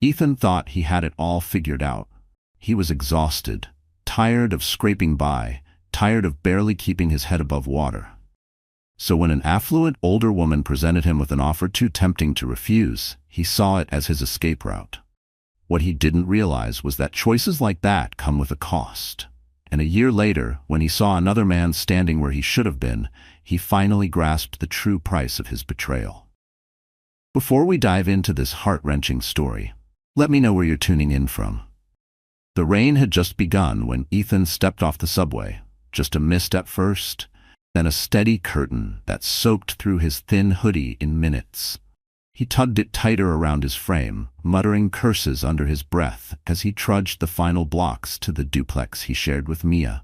Ethan thought he had it all figured out. He was exhausted, tired of scraping by, tired of barely keeping his head above water. So when an affluent older woman presented him with an offer too tempting to refuse, he saw it as his escape route. What he didn't realize was that choices like that come with a cost. And a year later, when he saw another man standing where he should have been, he finally grasped the true price of his betrayal. Before we dive into this heart-wrenching story, let me know where you're tuning in from. The rain had just begun when Ethan stepped off the subway, just a mist at first, then a steady curtain that soaked through his thin hoodie in minutes. He tugged it tighter around his frame, muttering curses under his breath as he trudged the final blocks to the duplex he shared with Mia.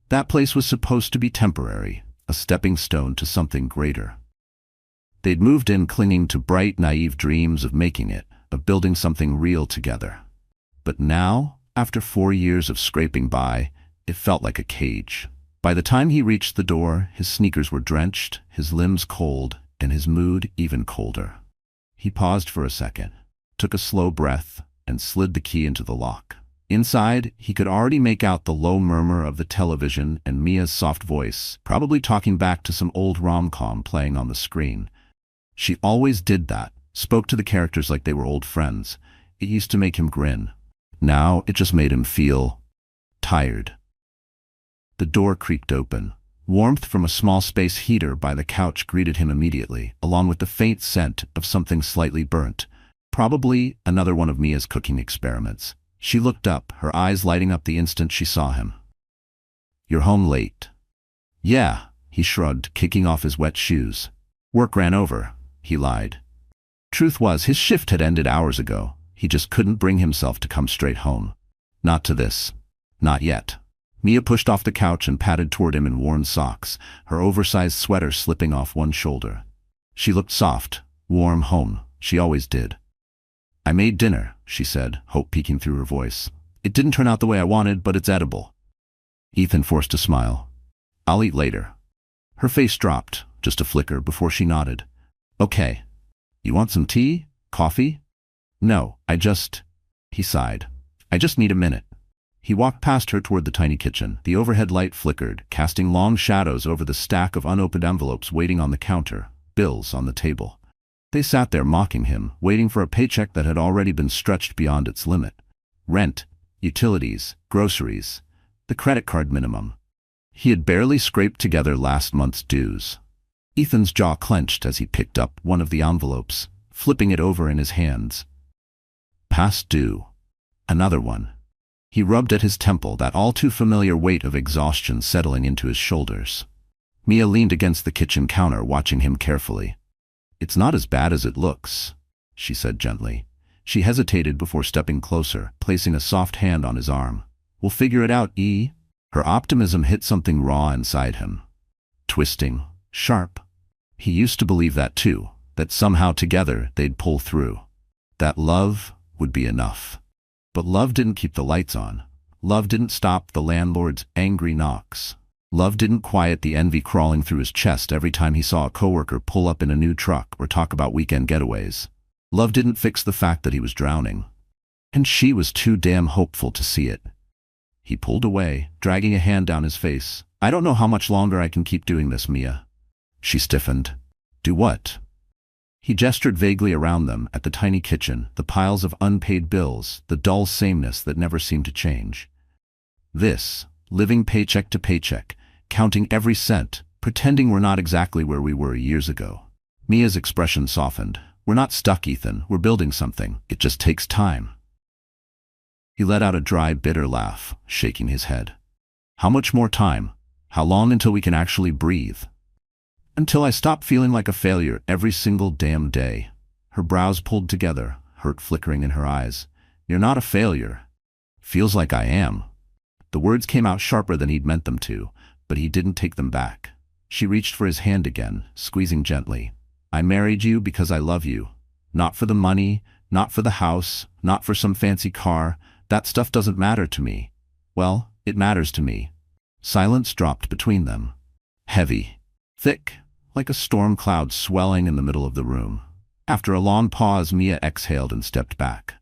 That place was supposed to be temporary, a stepping stone to something greater. They'd moved in clinging to bright, naive dreams of making it, of building something real together. But now, after 4 years of scraping by, it felt like a cage. By the time he reached the door, his sneakers were drenched, his limbs cold, and his mood even colder. He paused for a second, took a slow breath, and slid the key into the lock. Inside, he could already make out the low murmur of the television and Mia's soft voice, probably talking back to some old rom-com playing on the screen. She always did that, spoke to the characters like they were old friends. It used to make him grin. Now it just made him feel tired. The door creaked open. Warmth from a small space heater by the couch greeted him immediately, along with the faint scent of something slightly burnt. Probably another one of Mia's cooking experiments. She looked up, her eyes lighting up the instant she saw him. "You're home late." "Yeah," he shrugged, kicking off his wet shoes. "Work ran over," he lied. Truth was, his shift had ended hours ago. He just couldn't bring himself to come straight home. Not to this. Not yet. Mia pushed off the couch and padded toward him in worn socks, her oversized sweater slipping off one shoulder. She looked soft, warm home. She always did. "I made dinner," she said, hope peeking through her voice. "It didn't turn out the way I wanted, but it's edible." Ethan forced a smile. "I'll eat later." Her face dropped, just a flicker, before she nodded. "Okay. You want some tea? Coffee?" "No, he sighed. "I just need a minute." He walked past her toward the tiny kitchen. The overhead light flickered, casting long shadows over the stack of unopened envelopes waiting on the counter, bills on the table. They sat there mocking him, waiting for a paycheck that had already been stretched beyond its limit. Rent, utilities, groceries, the credit card minimum. He had barely scraped together last month's dues. Ethan's jaw clenched as he picked up one of the envelopes, flipping it over in his hands. Past due. Another one. He rubbed at his temple, that all-too-familiar weight of exhaustion settling into his shoulders. Mia leaned against the kitchen counter, watching him carefully. "It's not as bad as it looks," she said gently. She hesitated before stepping closer, placing a soft hand on his arm. "We'll figure it out, E." Her optimism hit something raw inside him. Twisting, sharp. He used to believe that too, that somehow together they'd pull through. That love would be enough. But love didn't keep the lights on. Love didn't stop the landlord's angry knocks. Love didn't quiet the envy crawling through his chest every time he saw a coworker pull up in a new truck or talk about weekend getaways. Love didn't fix the fact that he was drowning. And she was too damn hopeful to see it. He pulled away, dragging a hand down his face. "I don't know how much longer I can keep doing this, Mia." She stiffened. "Do what?" He gestured vaguely around them, at the tiny kitchen, the piles of unpaid bills, the dull sameness that never seemed to change. "This, living paycheck to paycheck, counting every cent, pretending we're not exactly where we were years ago." Mia's expression softened. "We're not stuck, Ethan. We're building something. It just takes time." He let out a dry, bitter laugh, shaking his head. "How much more time? How long until we can actually breathe?" "Until I stop feeling like a failure every single damn day." Her brows pulled together, hurt flickering in her eyes. "You're not a failure." "Feels like I am." The words came out sharper than he'd meant them to, but he didn't take them back. She reached for his hand again, squeezing gently. "I married you because I love you. Not for the money, not for the house, not for some fancy car. That stuff doesn't matter to me. Well, it matters to me." Silence dropped between them. Heavy. Thick, like a storm cloud swelling in the middle of the room. After a long pause, Mia exhaled and stepped back.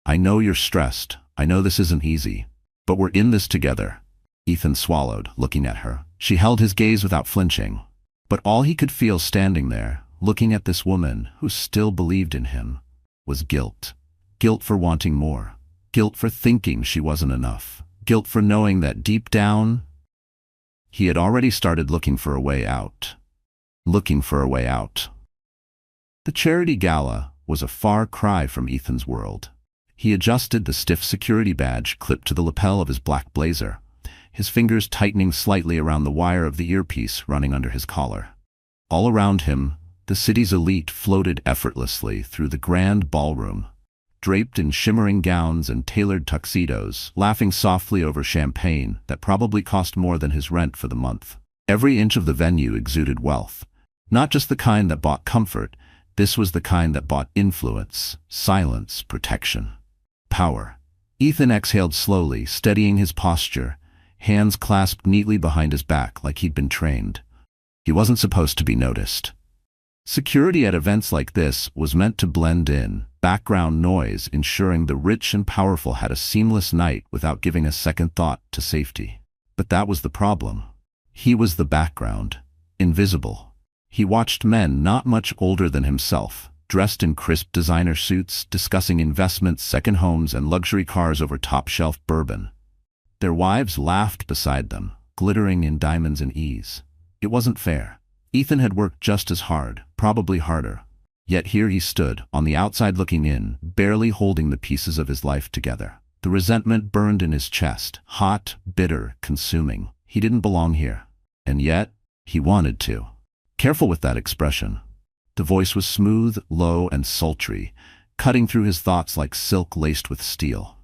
I know you're stressed. I know this isn't easy. But we're in this together. Ethan swallowed, looking at her. She held his gaze without flinching. But all he could feel standing there, looking at this woman who still believed in him, was guilt. Guilt for wanting more. Guilt for thinking she wasn't enough. Guilt for knowing that deep down, he had already started looking for a way out. Looking for a way out. The charity gala was a far cry from Ethan's world. He adjusted the stiff security badge clipped to the lapel of his black blazer, his fingers tightening slightly around the wire of the earpiece running under his collar. All around him, the city's elite floated effortlessly through the grand ballroom, draped in shimmering gowns and tailored tuxedos, laughing softly over champagne that probably cost more than his rent for the month. Every inch of the venue exuded wealth, not just the kind that bought comfort. This was the kind that bought influence, silence, protection, power. Ethan exhaled slowly, steadying his posture, hands clasped neatly behind his back like he'd been trained. He wasn't supposed to be noticed. Security at events like this was meant to blend in, background noise ensuring the rich and powerful had a seamless night without giving a second thought to safety. But that was the problem. He was the background, invisible. He watched men not much older than himself, dressed in crisp designer suits, discussing investments, second homes, and luxury cars over top-shelf bourbon. Their wives laughed beside them, glittering in diamonds and ease. It wasn't fair. Ethan had worked just as hard, probably harder. Yet here he stood, on the outside looking in, barely holding the pieces of his life together. The resentment burned in his chest, hot, bitter, consuming. He didn't belong here. And yet, he wanted to. Careful with that expression. The voice was smooth, low, and sultry, cutting through his thoughts like silk laced with steel.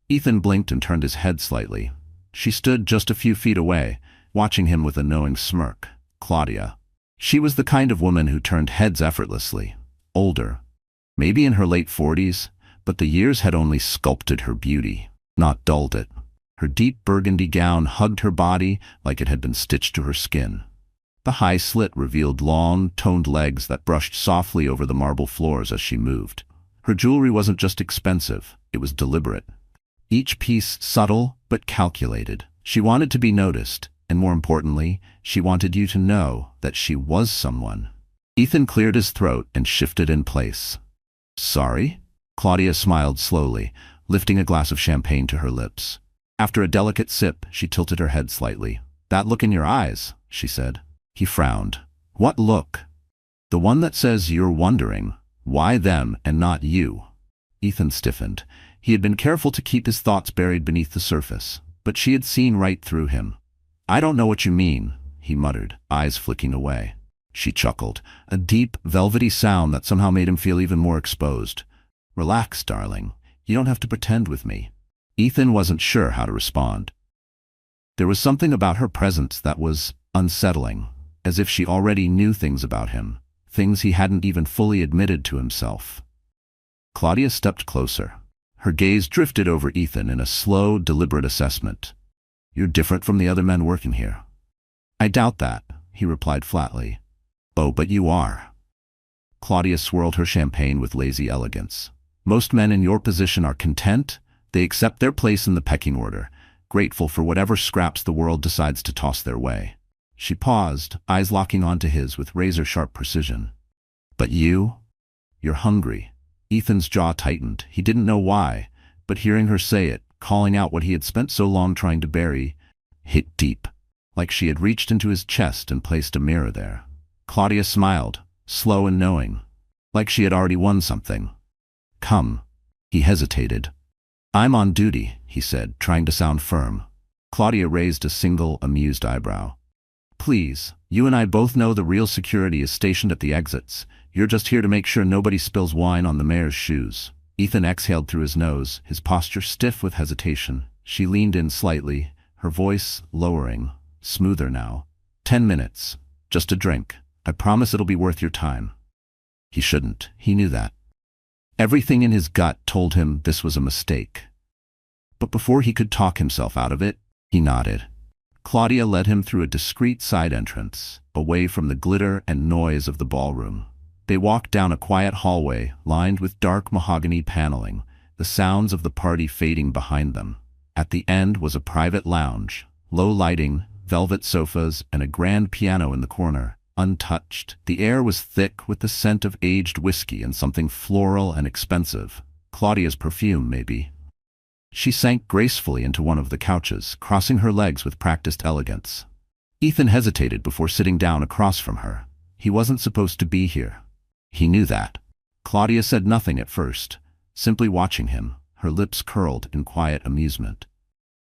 Ethan blinked and turned his head slightly. She stood just a few feet away, watching him with a knowing smirk. Claudia. She was the kind of woman who turned heads effortlessly. Older, maybe in her late 40s, but the years had only sculpted her beauty, not dulled it. Her deep burgundy gown hugged her body like it had been stitched to her skin. The high slit revealed long, toned legs that brushed softly over the marble floors as she moved. Her jewelry wasn't just expensive, it was deliberate. Each piece subtle but calculated. She wanted to be noticed, and more importantly, she wanted you to know that she was someone. Ethan cleared his throat and shifted in place. Sorry? Claudia smiled slowly, lifting a glass of champagne to her lips. After a delicate sip, she tilted her head slightly. That look in your eyes, she said. He frowned. What look? The one that says you're wondering, why them and not you? Ethan stiffened. He had been careful to keep his thoughts buried beneath the surface, but she had seen right through him. I don't know what you mean, he muttered, eyes flicking away. She chuckled, a deep, velvety sound that somehow made him feel even more exposed. Relax, darling. You don't have to pretend with me. Ethan wasn't sure how to respond. There was something about her presence that was unsettling, as if she already knew things about him, things he hadn't even fully admitted to himself. Claudia stepped closer. Her gaze drifted over Ethan in a slow, deliberate assessment. You're different from the other men working here. I doubt that, he replied flatly. Oh, but you are. Claudia swirled her champagne with lazy elegance. Most men in your position are content. They accept their place in the pecking order, grateful for whatever scraps the world decides to toss their way. She paused, eyes locking onto his with razor-sharp precision. But you're hungry. Ethan's jaw tightened. He didn't know why, but hearing her say it, calling out what he had spent so long trying to bury, hit deep, like she had reached into his chest and placed a mirror there. Claudia smiled, slow and knowing, like she had already won something. Come. He hesitated. I'm on duty, he said, trying to sound firm. Claudia raised a single, amused eyebrow. Please, you and I both know the real security is stationed at the exits. You're just here to make sure nobody spills wine on the mayor's shoes. Ethan exhaled through his nose, his posture stiff with hesitation. She leaned in slightly, her voice lowering, smoother now. 10 minutes. Just a drink. I promise it'll be worth your time. He shouldn't. He knew that. Everything in his gut told him this was a mistake. But before he could talk himself out of it, he nodded. Claudia led him through a discreet side entrance, away from the glitter and noise of the ballroom. They walked down a quiet hallway lined with dark mahogany paneling, the sounds of the party fading behind them. At the end was a private lounge, low lighting, velvet sofas, and a grand piano in the corner, untouched. The air was thick with the scent of aged whiskey and something floral and expensive. Claudia's perfume, maybe. She sank gracefully into one of the couches, crossing her legs with practiced elegance. Ethan hesitated before sitting down across from her. He wasn't supposed to be here. He knew that. Claudia said nothing at first, simply watching him, her lips curled in quiet amusement.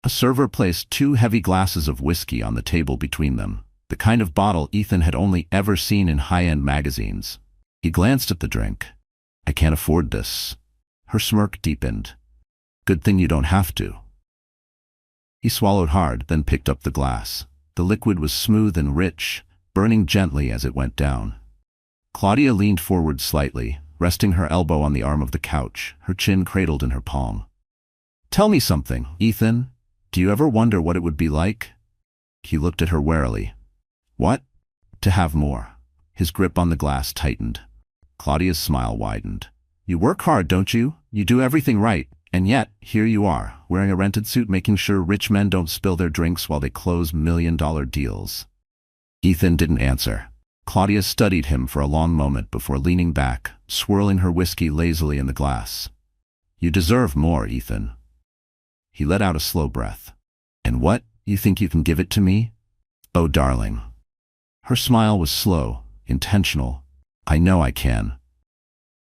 A server placed 2 heavy glasses of whiskey on the table between them, the kind of bottle Ethan had only ever seen in high-end magazines. He glanced at the drink. "I can't afford this." Her smirk deepened. "Good thing you don't have to." He swallowed hard, then picked up the glass. The liquid was smooth and rich, burning gently as it went down. Claudia leaned forward slightly, resting her elbow on the arm of the couch, her chin cradled in her palm. "Tell me something, Ethan. Do you ever wonder what it would be like?" He looked at her warily. "What?" "To have more." His grip on the glass tightened. Claudia's smile widened. "You work hard, don't you? You do everything right. And yet, here you are, wearing a rented suit, making sure rich men don't spill their drinks while they close million-dollar deals." Ethan didn't answer. Claudia studied him for a long moment before leaning back, swirling her whiskey lazily in the glass. "You deserve more, Ethan." He let out a slow breath. "And what? You think you can give it to me?" "Oh, darling." Her smile was slow, intentional. "I know I can."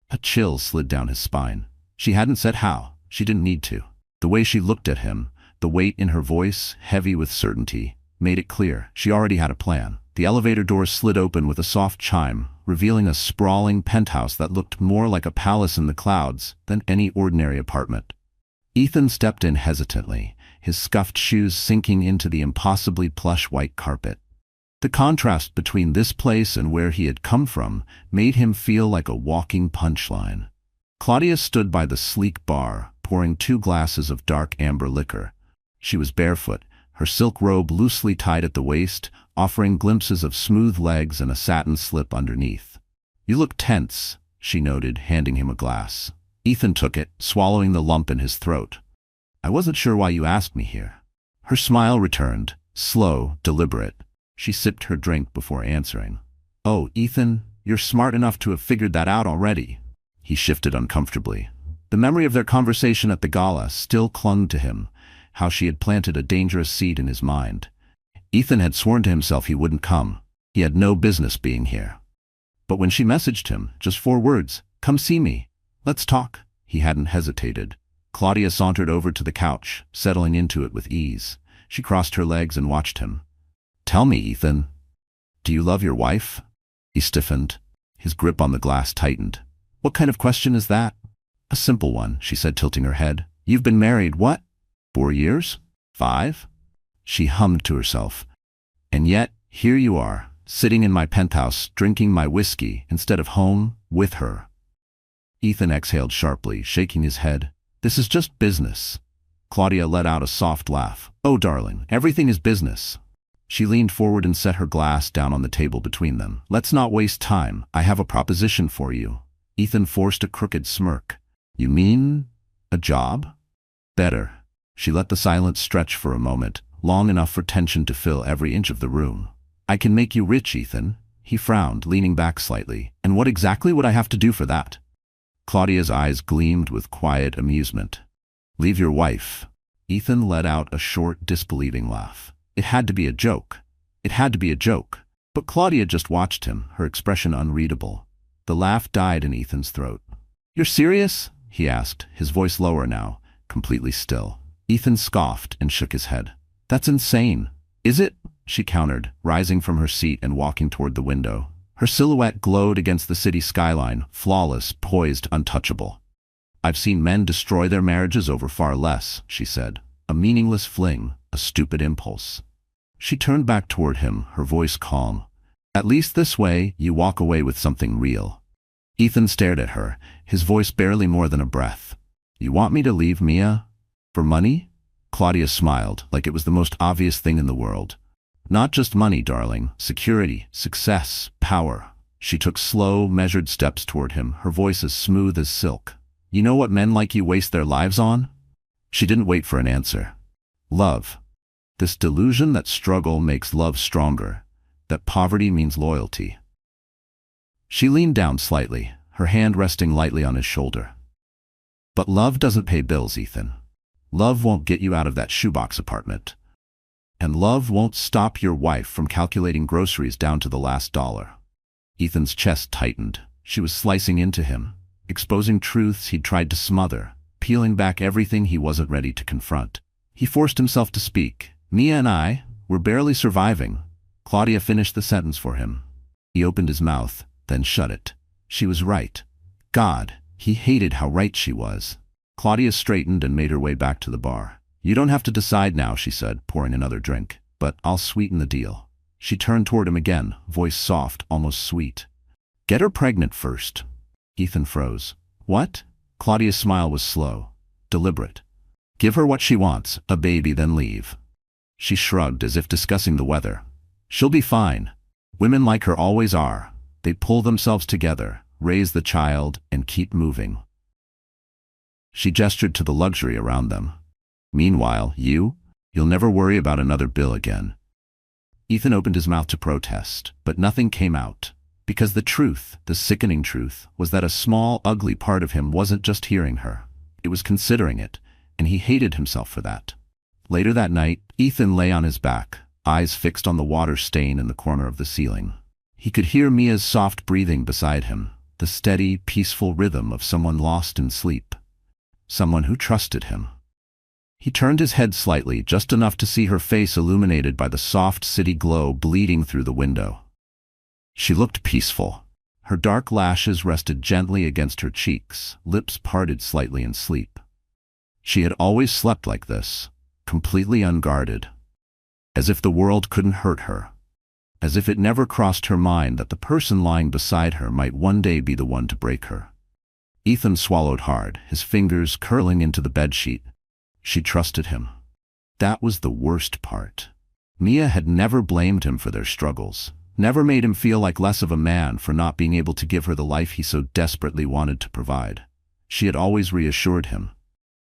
A chill slid down his spine. She hadn't said how. She didn't need to. The way she looked at him, the weight in her voice, heavy with certainty, made it clear she already had a plan. The elevator doors slid open with a soft chime, revealing a sprawling penthouse that looked more like a palace in the clouds than any ordinary apartment. Ethan stepped in hesitantly, his scuffed shoes sinking into the impossibly plush white carpet. The contrast between this place and where he had come from made him feel like a walking punchline. Claudia stood by the sleek bar, pouring 2 glasses of dark amber liquor. She was barefoot, her silk robe loosely tied at the waist, offering glimpses of smooth legs and a satin slip underneath. "You look tense," she noted, handing him a glass. Ethan took it, swallowing the lump in his throat. "I wasn't sure why you asked me here." Her smile returned, slow, deliberate. She sipped her drink before answering. "Oh, Ethan, you're smart enough to have figured that out already." He shifted uncomfortably. The memory of their conversation at the gala still clung to him, how she had planted a dangerous seed in his mind. Ethan had sworn to himself he wouldn't come. He had no business being here. But when she messaged him, just 4 words, "Come see me. Let's talk," he hadn't hesitated. Claudia sauntered over to the couch, settling into it with ease. She crossed her legs and watched him. "Tell me, Ethan, do you love your wife?" He stiffened. His grip on the glass tightened. "What kind of question is that?" "A simple one," she said, tilting her head. "You've been married, what? 4 years? 5? She hummed to herself. "And yet, here you are, sitting in my penthouse, drinking my whiskey, instead of home, with her." Ethan exhaled sharply, shaking his head. "This is just business." Claudia let out a soft laugh. "Oh, darling, everything is business." She leaned forward and set her glass down on the table between them. "Let's not waste time. I have a proposition for you." Ethan forced a crooked smirk. "You mean a job?" "Better." She let the silence stretch for a moment, long enough for tension to fill every inch of the room. "I can make you rich, Ethan." He frowned, leaning back slightly. "And what exactly would I have to do for that?" Claudia's eyes gleamed with quiet amusement. "Leave your wife." Ethan let out a short, disbelieving laugh. It had to be a joke. It had to be a joke. But Claudia just watched him, her expression unreadable. The laugh died in Ethan's throat. "You're serious?" he asked, his voice lower now, completely still. Ethan scoffed and shook his head. "That's insane." "Is it?" she countered, rising from her seat and walking toward the window. Her silhouette glowed against the city skyline, flawless, poised, untouchable. "I've seen men destroy their marriages over far less," she said. "A meaningless fling, a stupid impulse." She turned back toward him, her voice calm. "At least this way, you walk away with something real." Ethan stared at her, his voice barely more than a breath. "You want me to leave Mia? For money?" Claudia smiled, like it was the most obvious thing in the world. "Not just money, darling. Security, success, power." She took slow, measured steps toward him, her voice as smooth as silk. You know what men like you waste their lives on? She didn't wait for an answer. Love. This delusion that struggle makes love stronger, that poverty means loyalty. She leaned down slightly, her hand resting lightly on his shoulder. But love doesn't pay bills, Ethan. Love won't get you out of that shoebox apartment. And love won't stop your wife from calculating groceries down to the last dollar. Ethan's chest tightened. She was slicing into him, exposing truths he'd tried to smother, peeling back everything he wasn't ready to confront. He forced himself to speak. Mia and I, we're barely surviving. Claudia finished the sentence for him. He opened his mouth, then shut it. She was right. God, he hated how right she was. Claudia straightened and made her way back to the bar. You don't have to decide now, she said, pouring another drink, but I'll sweeten the deal. She turned toward him again, voice soft, almost sweet. Get her pregnant first. Ethan froze. What? Claudia's smile was slow, deliberate. Give her what she wants, a baby, then leave. She shrugged as if discussing the weather. She'll be fine. Women like her always are. They pull themselves together, raise the child, and keep moving. She gestured to the luxury around them. Meanwhile, you'll never worry about another bill again. Ethan opened his mouth to protest, but nothing came out. Because the truth, the sickening truth, was that a small, ugly part of him wasn't just hearing her. It was considering it, and he hated himself for that. Later that night, Ethan lay on his back, eyes fixed on the water stain in the corner of the ceiling. He could hear Mia's soft breathing beside him, the steady, peaceful rhythm of someone lost in sleep. Someone who trusted him. He turned his head slightly, just enough to see her face illuminated by the soft city glow bleeding through the window. She looked peaceful. Her dark lashes rested gently against her cheeks, lips parted slightly in sleep. She had always slept like this, completely unguarded. As if the world couldn't hurt her. As if it never crossed her mind that the person lying beside her might one day be the one to break her. Ethan swallowed hard, his fingers curling into the bedsheet. She trusted him. That was the worst part. Mia had never blamed him for their struggles, never made him feel like less of a man for not being able to give her the life he so desperately wanted to provide. She had always reassured him,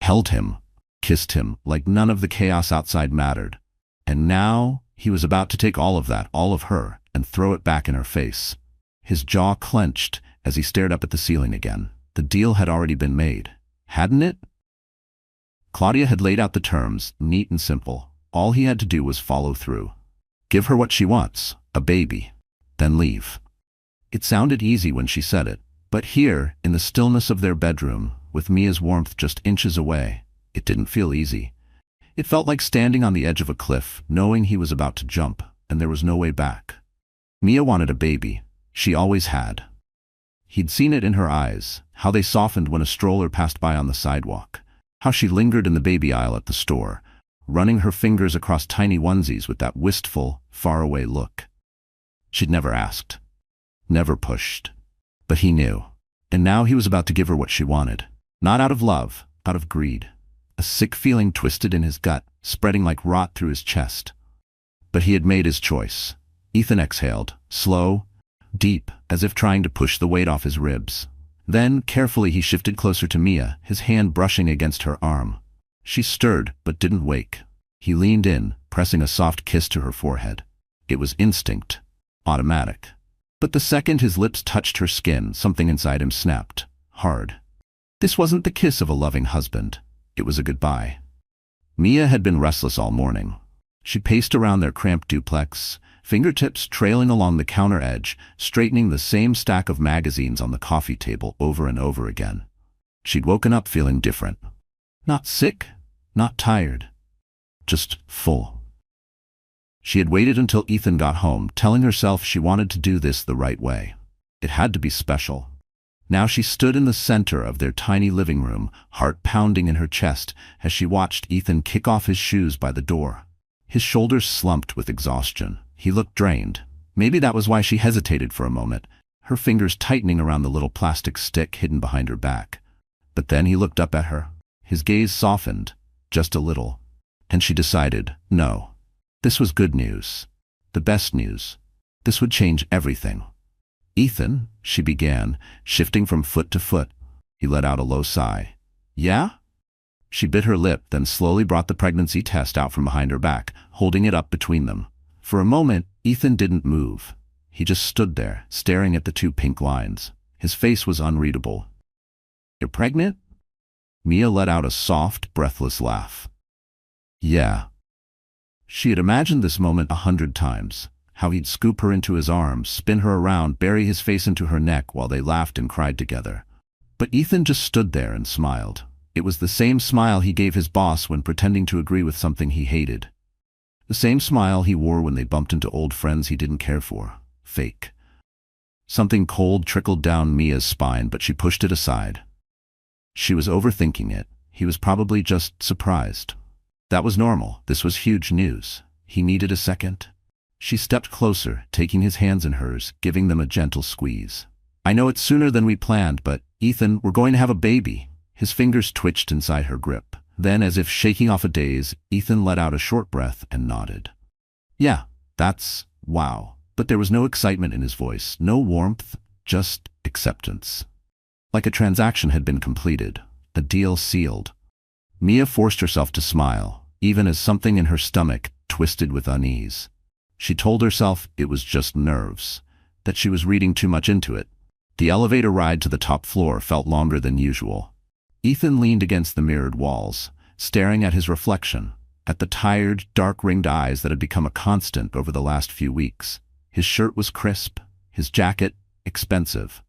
held him, kissed him like none of the chaos outside mattered. And now he was about to take all of that, all of her, and throw it back in her face. His jaw clenched as he stared up at the ceiling again. The deal had already been made, hadn't it? Claudia had laid out the terms, neat and simple. All he had to do was follow through. Give her what she wants, a baby, then leave. It sounded easy when she said it, but here, in the stillness of their bedroom, with Mia's warmth just inches away, it didn't feel easy. It felt like standing on the edge of a cliff, knowing he was about to jump, and there was no way back. Mia wanted a baby. She always had. He'd seen it in her eyes, how they softened when a stroller passed by on the sidewalk, how she lingered in the baby aisle at the store, running her fingers across tiny onesies with that wistful, faraway look. She'd never asked, never pushed. But he knew. And now he was about to give her what she wanted. Not out of love, out of greed. A sick feeling twisted in his gut, spreading like rot through his chest. But he had made his choice. Ethan exhaled, slow, deep, as if trying to push the weight off his ribs. Then, carefully, he shifted closer to Mia, his hand brushing against her arm. She stirred, but didn't wake. He leaned in, pressing a soft kiss to her forehead. It was instinct, automatic. But the second his lips touched her skin, something inside him snapped, hard. This wasn't the kiss of a loving husband. It was a goodbye. Mia had been restless all morning. She paced around their cramped duplex, fingertips trailing along the counter edge, straightening the same stack of magazines on the coffee table over and over again. She'd woken up feeling different. Not sick, not tired, just full. She had waited until Ethan got home, telling herself she wanted to do this the right way. It had to be special. Now she stood in the center of their tiny living room, heart pounding in her chest as she watched Ethan kick off his shoes by the door. His shoulders slumped with exhaustion. He looked drained. Maybe that was why she hesitated for a moment, her fingers tightening around the little plastic stick hidden behind her back. But then he looked up at her. His gaze softened, just a little, and she decided, no. This was good news. The best news. This would change everything. Ethan, she began, shifting from foot to foot. He let out a low sigh. Yeah? She bit her lip, then slowly brought the pregnancy test out from behind her back, holding it up between them. For a moment, Ethan didn't move. He just stood there, staring at the two pink lines. His face was unreadable. You're pregnant? Mia let out a soft, breathless laugh. Yeah. She had imagined this moment 100 times. How he'd scoop her into his arms, spin her around, bury his face into her neck while they laughed and cried together. But Ethan just stood there and smiled. It was the same smile he gave his boss when pretending to agree with something he hated. The same smile he wore when they bumped into old friends he didn't care for. Fake. Something cold trickled down Mia's spine, but she pushed it aside. She was overthinking it. He was probably just surprised. That was normal. This was huge news. He needed a second. She stepped closer, taking his hands in hers, giving them a gentle squeeze. I know it's sooner than we planned, but, Ethan, we're going to have a baby. His fingers twitched inside her grip. Then, as if shaking off a daze, Ethan let out a short breath and nodded. Yeah, that's wow. But there was no excitement in his voice, no warmth, just acceptance. Like a transaction had been completed, a deal sealed. Mia forced herself to smile, even as something in her stomach twisted with unease. She told herself it was just nerves, that she was reading too much into it. The elevator ride to the top floor felt longer than usual. Ethan leaned against the mirrored walls, staring at his reflection, at the tired, dark-ringed eyes that had become a constant over the last few weeks. His shirt was crisp, his jacket expensive.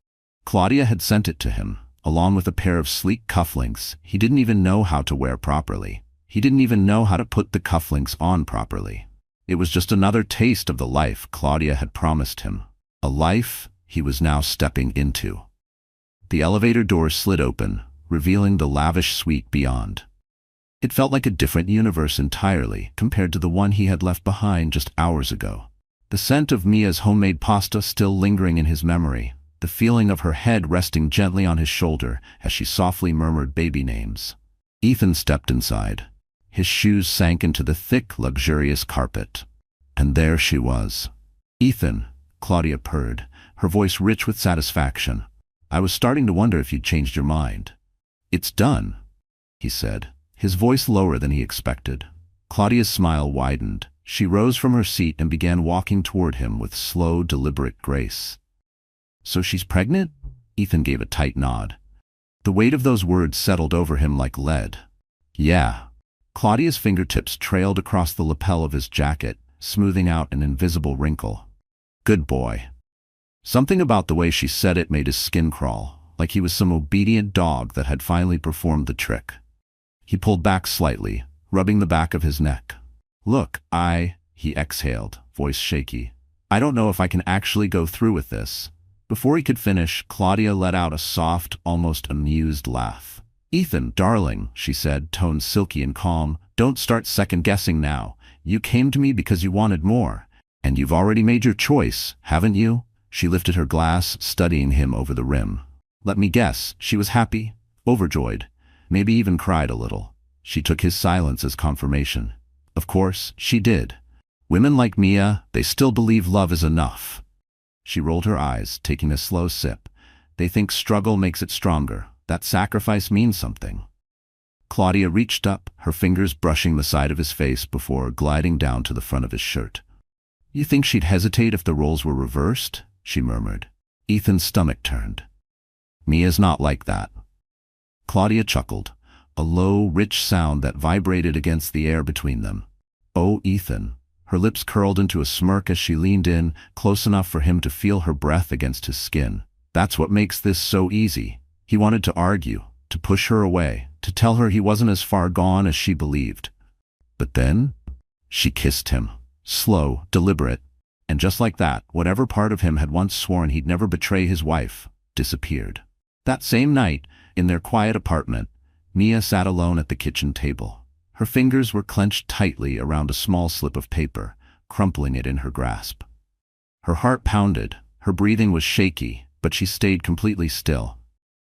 Claudia had sent it to him, along with a pair of sleek cufflinks he didn't even know how to wear properly. He didn't even know how to put the cufflinks on properly. It was just another taste of the life Claudia had promised him, a life he was now stepping into. The elevator door slid open, revealing the lavish suite beyond. It felt like a different universe entirely compared to the one he had left behind just hours ago. The scent of Mia's homemade pasta still lingering in his memory, the feeling of her head resting gently on his shoulder as she softly murmured baby names. Ethan stepped inside. His shoes sank into the thick, luxurious carpet. And there she was. Ethan, Claudia purred, her voice rich with satisfaction. I was starting to wonder if you'd changed your mind. It's done, he said, his voice lower than he expected. Claudia's smile widened. She rose from her seat and began walking toward him with slow, deliberate grace. So she's pregnant? Ethan gave a tight nod. The weight of those words settled over him like lead. Yeah. Claudia's fingertips trailed across the lapel of his jacket, smoothing out an invisible wrinkle. Good boy. Something about the way she said it made his skin crawl, like he was some obedient dog that had finally performed the trick. He pulled back slightly, rubbing the back of his neck. Look, he exhaled, voice shaky. I don't know if I can actually go through with this. Before he could finish, Claudia let out a soft, almost amused laugh. Ethan, darling, she said, tone silky and calm, don't start second-guessing now. You came to me because you wanted more. And you've already made your choice, haven't you? She lifted her glass, studying him over the rim. Let me guess, she was happy, overjoyed, maybe even cried a little. She took his silence as confirmation. Of course, she did. Women like Mia, they still believe love is enough. She rolled her eyes, taking a slow sip. They think struggle makes it stronger, that sacrifice means something. Claudia reached up, her fingers brushing the side of his face before gliding down to the front of his shirt. You think she'd hesitate if the roles were reversed? She murmured. Ethan's stomach turned. Mia's not like that. Claudia chuckled, a low, rich sound that vibrated against the air between them. Oh, Ethan. Her lips curled into a smirk as she leaned in, close enough for him to feel her breath against his skin. That's what makes this so easy. He wanted to argue, to push her away, to tell her he wasn't as far gone as she believed. But then, she kissed him, slow, deliberate, and just like that, whatever part of him had once sworn he'd never betray his wife, disappeared. That same night, in their quiet apartment, Mia sat alone at the kitchen table. Her fingers were clenched tightly around a small slip of paper, crumpling it in her grasp. Her heart pounded, her breathing was shaky, but she stayed completely still.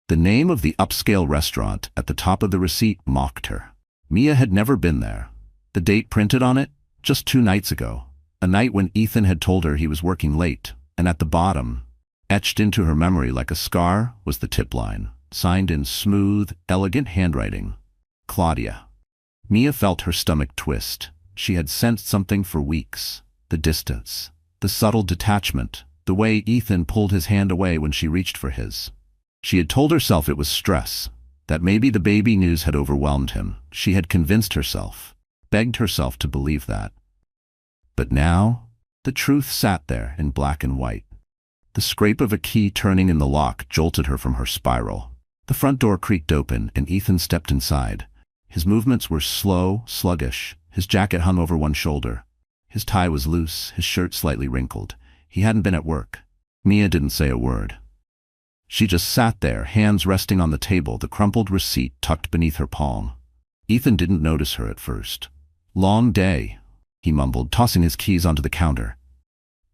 The name of the upscale restaurant at the top of the receipt mocked her. Mia had never been there. The date printed on it? Just 2 nights ago. A night when Ethan had told her he was working late, and at the bottom, etched into her memory like a scar, was the tip line. signed in smooth, elegant handwriting. Claudia. Mia felt her stomach twist. She had sensed something for weeks. The distance. The subtle detachment. The way Ethan pulled his hand away when she reached for his. She had told herself it was stress. That maybe the baby news had overwhelmed him. She had convinced herself. Begged herself to believe that. But now, the truth sat there in black and white. The scrape of a key turning in the lock jolted her from her spiral. The front door creaked open and Ethan stepped inside. His movements were slow, sluggish. His jacket hung over one shoulder. His tie was loose, his shirt slightly wrinkled. He hadn't been at work. Mia didn't say a word. She just sat there, hands resting on the table, the crumpled receipt tucked beneath her palm. Ethan didn't notice her at first. "Long day," he mumbled, tossing his keys onto the counter.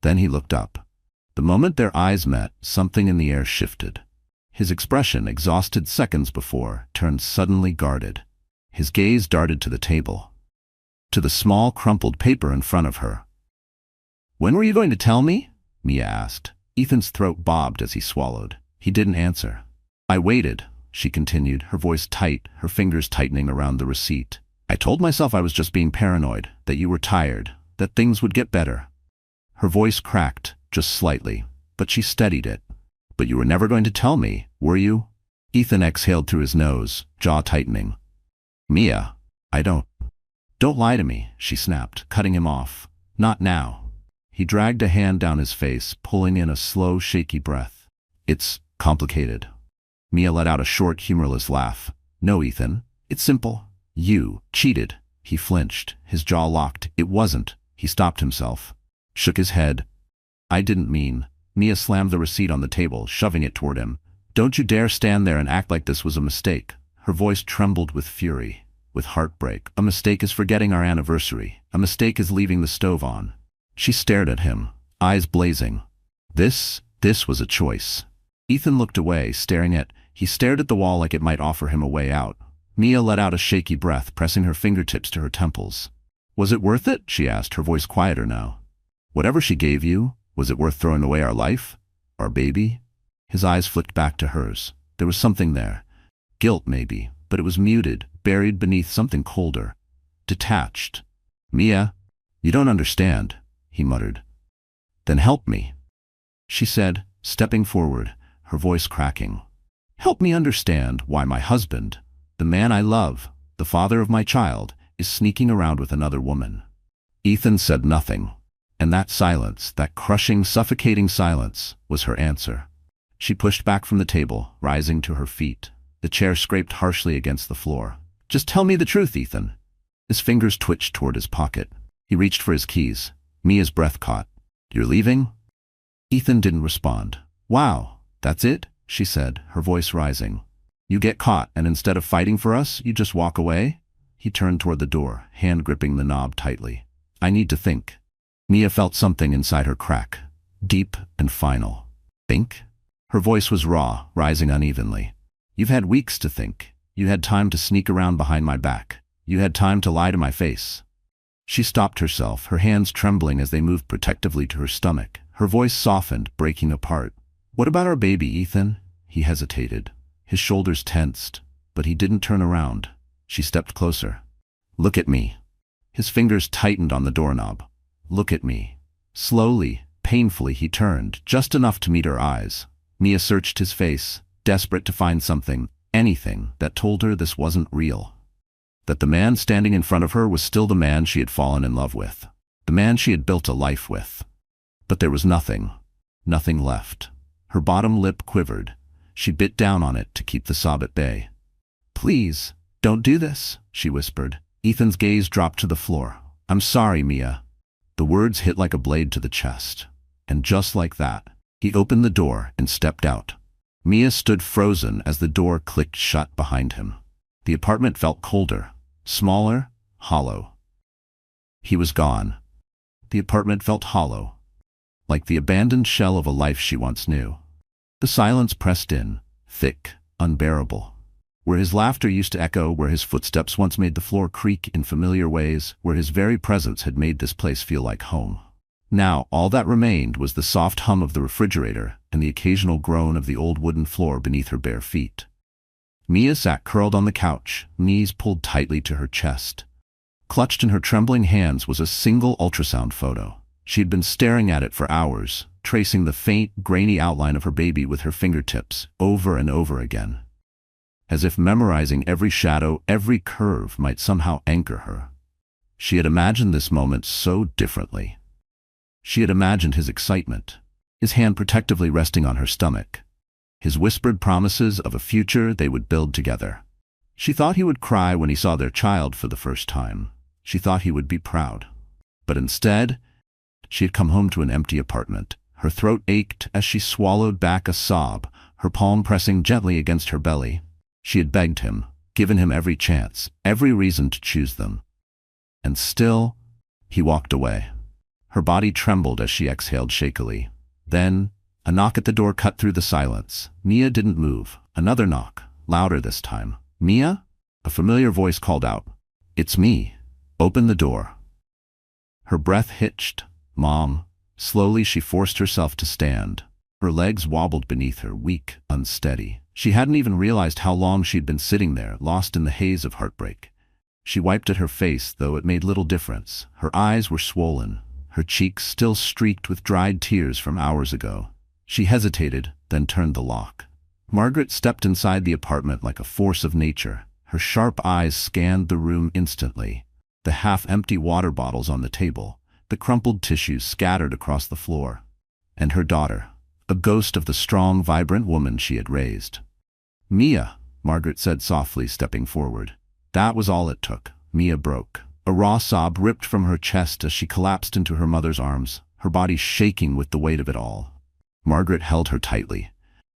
Then he looked up. The moment their eyes met, something in the air shifted. His expression, exhausted seconds before, turned suddenly guarded. His gaze darted to the table. To the small, crumpled paper in front of her. "When were you going to tell me?" Mia asked. Ethan's throat bobbed as he swallowed. He didn't answer. "I waited," she continued, her voice tight, her fingers tightening around the receipt. "I told myself I was just being paranoid, that you were tired, that things would get better." Her voice cracked, just slightly, but she steadied it. "But you were never going to tell me, were you?" Ethan exhaled through his nose, jaw tightening. "Mia, I don't." "Don't lie to me," she snapped, cutting him off. "Not now." He dragged a hand down his face, pulling in a slow, shaky breath. "It's complicated." Mia let out a short, humorless laugh. "No, Ethan. It's simple. You cheated." He flinched, his jaw locked. "It wasn't." He stopped himself. Shook his head. "I didn't mean." Mia slammed the receipt on the table, shoving it toward him. "Don't you dare stand there and act like this was a mistake." Her voice trembled with fury, with heartbreak. "A mistake is forgetting our anniversary. A mistake is leaving the stove on." She stared at him, eyes blazing. This was a choice. Ethan looked away, he stared at the wall like it might offer him a way out. Mia let out a shaky breath, pressing her fingertips to her temples. "Was it worth it?" she asked, her voice quieter now. "Whatever she gave you, was it worth throwing away our life? Our baby?" His eyes flicked back to hers. There was something there. Guilt, maybe, but it was muted, buried beneath something colder. Detached. "Mia, you don't understand," he muttered. "Then help me," she said, stepping forward, her voice cracking. "Help me understand why my husband, the man I love, the father of my child, is sneaking around with another woman." Ethan said nothing, and that silence, that crushing, suffocating silence, was her answer. She pushed back from the table, rising to her feet. The chair scraped harshly against the floor. "Just tell me the truth, Ethan." His fingers twitched toward his pocket. He reached for his keys. Mia's breath caught. "You're leaving?" Ethan didn't respond. "Wow, that's it?" she said, her voice rising. "You get caught, and instead of fighting for us, you just walk away?" He turned toward the door, hand gripping the knob tightly. "I need to think." Mia felt something inside her crack, deep and final. "Think?" Her voice was raw, rising unevenly. "You've had weeks to think. You had time to sneak around behind my back. You had time to lie to my face." She stopped herself, her hands trembling as they moved protectively to her stomach. Her voice softened, breaking apart. "What about our baby, Ethan?" He hesitated. His shoulders tensed, but he didn't turn around. She stepped closer. "Look at me." His fingers tightened on the doorknob. "Look at me." Slowly, painfully, he turned, just enough to meet her eyes. Mia searched his face, desperate to find something, anything, that told her this wasn't real. That the man standing in front of her was still the man she had fallen in love with. The man she had built a life with. But there was nothing. Nothing left. Her bottom lip quivered. She bit down on it to keep the sob at bay. "Please, don't do this," she whispered. Ethan's gaze dropped to the floor. "I'm sorry, Mia." The words hit like a blade to the chest. And just like that, he opened the door and stepped out. Mia stood frozen as the door clicked shut behind him. The apartment felt colder, smaller, hollow. He was gone. The apartment felt hollow, like the abandoned shell of a life she once knew. The silence pressed in, thick, unbearable. Where his laughter used to echo, where his footsteps once made the floor creak in familiar ways, where his very presence had made this place feel like home. Now, all that remained was the soft hum of the refrigerator and the occasional groan of the old wooden floor beneath her bare feet. Mia sat curled on the couch, knees pulled tightly to her chest. Clutched in her trembling hands was a single ultrasound photo. She had been staring at it for hours, tracing the faint, grainy outline of her baby with her fingertips, over and over again. As if memorizing every shadow, every curve might somehow anchor her. She had imagined this moment so differently. She had imagined his excitement, his hand protectively resting on her stomach, his whispered promises of a future they would build together. She thought he would cry when he saw their child for the first time. She thought he would be proud. But instead, she had come home to an empty apartment. Her throat ached as she swallowed back a sob, her palm pressing gently against her belly. She had begged him, given him every chance, every reason to choose them. And still, he walked away. Her body trembled as she exhaled shakily. Then, a knock at the door cut through the silence. Mia didn't move. Another knock, louder this time. "Mia?" A familiar voice called out. "It's me. Open the door." Her breath hitched. "Mom." Slowly she forced herself to stand. Her legs wobbled beneath her, weak, unsteady. She hadn't even realized how long she'd been sitting there, lost in the haze of heartbreak. She wiped at her face, though it made little difference. Her eyes were swollen, her cheeks still streaked with dried tears from hours ago. She hesitated, then turned the lock. Margaret stepped inside the apartment like a force of nature. Her sharp eyes scanned the room instantly. The half-empty water bottles on the table, the crumpled tissues scattered across the floor. And her daughter, a ghost of the strong, vibrant woman she had raised. "Mia," Margaret said softly, stepping forward. That was all it took. Mia broke. A raw sob ripped from her chest as she collapsed into her mother's arms, her body shaking with the weight of it all. Margaret held her tightly,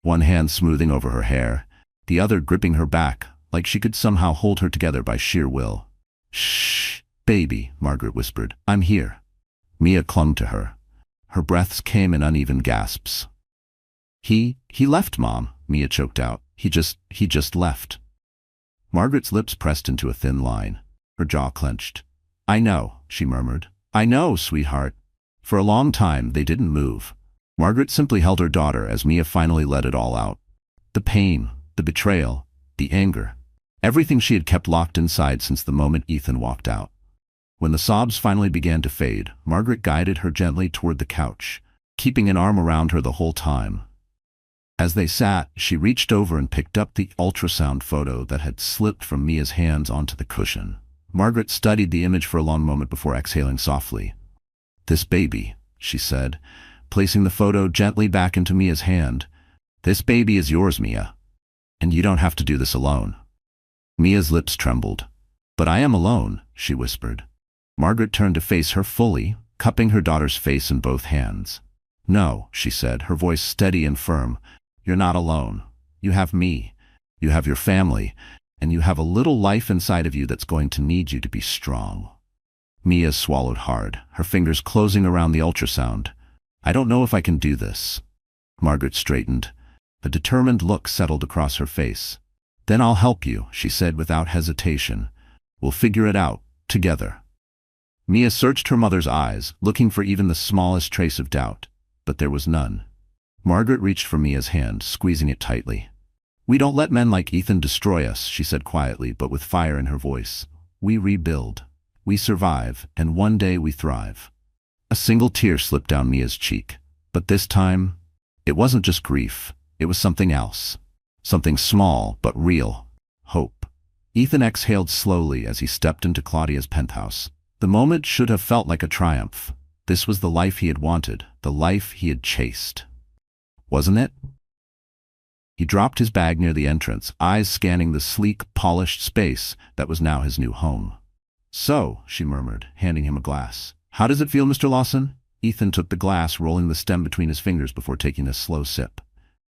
one hand smoothing over her hair, the other gripping her back, like she could somehow hold her together by sheer will. "Shh, baby," Margaret whispered. "I'm here." Mia clung to her. Her breaths came in uneven gasps. He left, Mom," Mia choked out. He just left." Margaret's lips pressed into a thin line. Her jaw clenched. "I know," she murmured. "I know, sweetheart." For a long time, they didn't move. Margaret simply held her daughter as Mia finally let it all out. The pain, the betrayal, the anger. Everything she had kept locked inside since the moment Ethan walked out. When the sobs finally began to fade, Margaret guided her gently toward the couch, keeping an arm around her the whole time. As they sat, she reached over and picked up the ultrasound photo that had slipped from Mia's hands onto the cushion. Margaret studied the image for a long moment before exhaling softly. "This baby," she said, placing the photo gently back into Mia's hand. "This baby is yours, Mia. And you don't have to do this alone." Mia's lips trembled. "But I am alone," she whispered. Margaret turned to face her fully, cupping her daughter's face in both hands. "No," she said, her voice steady and firm. "You're not alone. You have me. You have your family. And you have a little life inside of you that's going to need you to be strong." Mia swallowed hard, her fingers closing around the ultrasound. "I don't know if I can do this." Margaret straightened. A determined look settled across her face. "Then I'll help you," she said without hesitation. "We'll figure it out, together." Mia searched her mother's eyes, looking for even the smallest trace of doubt, but there was none. Margaret reached for Mia's hand, squeezing it tightly. "We don't let men like Ethan destroy us," she said quietly, but with fire in her voice. "We rebuild. We survive, and one day we thrive." A single tear slipped down Mia's cheek. But this time, it wasn't just grief. It was something else. Something small, but real. Hope. Ethan exhaled slowly as he stepped into Claudia's penthouse. The moment should have felt like a triumph. This was the life he had wanted, the life he had chased. Wasn't it? He dropped his bag near the entrance, eyes scanning the sleek, polished space that was now his new home. "So," she murmured, handing him a glass. "How does it feel, Mr. Lawson?" Ethan took the glass, rolling the stem between his fingers before taking a slow sip.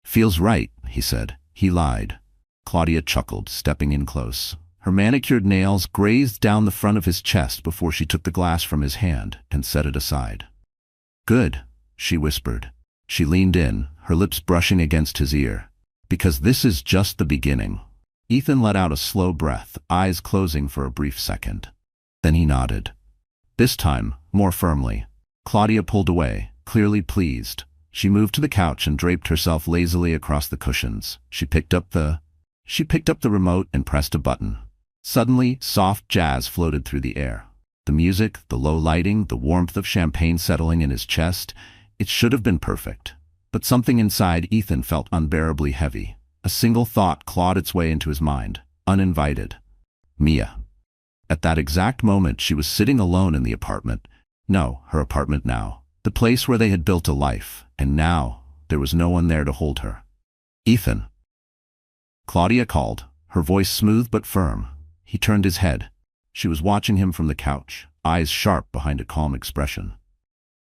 "Feels right," he said. He lied. Claudia chuckled, stepping in close. Her manicured nails grazed down the front of his chest before she took the glass from his hand and set it aside. "Good," she whispered. She leaned in, her lips brushing against his ear. "Because this is just the beginning." Ethan let out a slow breath, eyes closing for a brief second. Then he nodded. This time, more firmly. Claudia pulled away, clearly pleased. She moved to the couch and draped herself lazily across the cushions. She picked up the She picked up the remote and pressed a button. Suddenly, soft jazz floated through the air. The music, the low lighting, the warmth of champagne settling in his chest, it should have been perfect. But something inside Ethan felt unbearably heavy. A single thought clawed its way into his mind, uninvited. Mia. At that exact moment she was sitting alone in the apartment. No, her apartment now. The place where they had built a life, and now there was no one there to hold her. Ethan. Claudia called, her voice smooth but firm. He turned his head. She was watching him from the couch, eyes sharp behind a calm expression.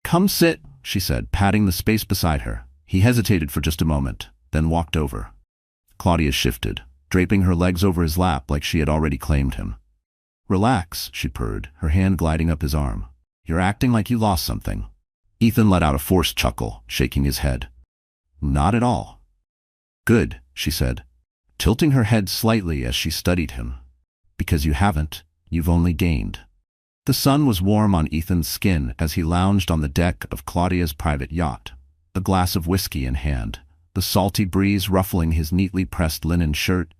"Come sit," she said, patting the space beside her. He hesitated for just a moment, then walked over. Claudia shifted, draping her legs over his lap like she had already claimed him. "Relax," she purred, her hand gliding up his arm. "You're acting like you lost something." Ethan let out a forced chuckle, shaking his head. "Not at all." "Good," she said, tilting her head slightly as she studied him. "Because you haven't, you've only gained." The sun was warm on Ethan's skin as he lounged on the deck of Claudia's private yacht, a glass of whiskey in hand, the salty breeze ruffling his neatly pressed linen shirt.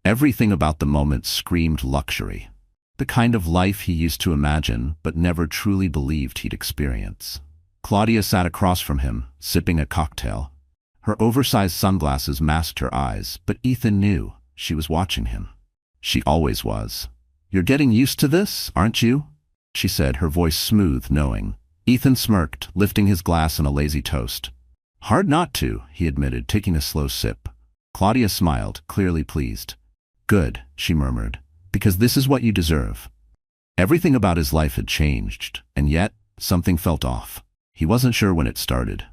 Everything about the moment screamed luxury, the kind of life he used to imagine but never truly believed he'd experience. Claudia sat across from him, sipping a cocktail. Her oversized sunglasses masked her eyes, but Ethan knew she was watching him. She always was. "You're getting used to this, aren't you?" she said, her voice smooth, knowing. Ethan smirked, lifting his glass in a lazy toast. "Hard not to," he admitted, taking a slow sip. Claudia smiled, clearly pleased. "Good," she murmured, "because this is what you deserve." Everything about his life had changed, and yet something felt off. He wasn't sure when it started.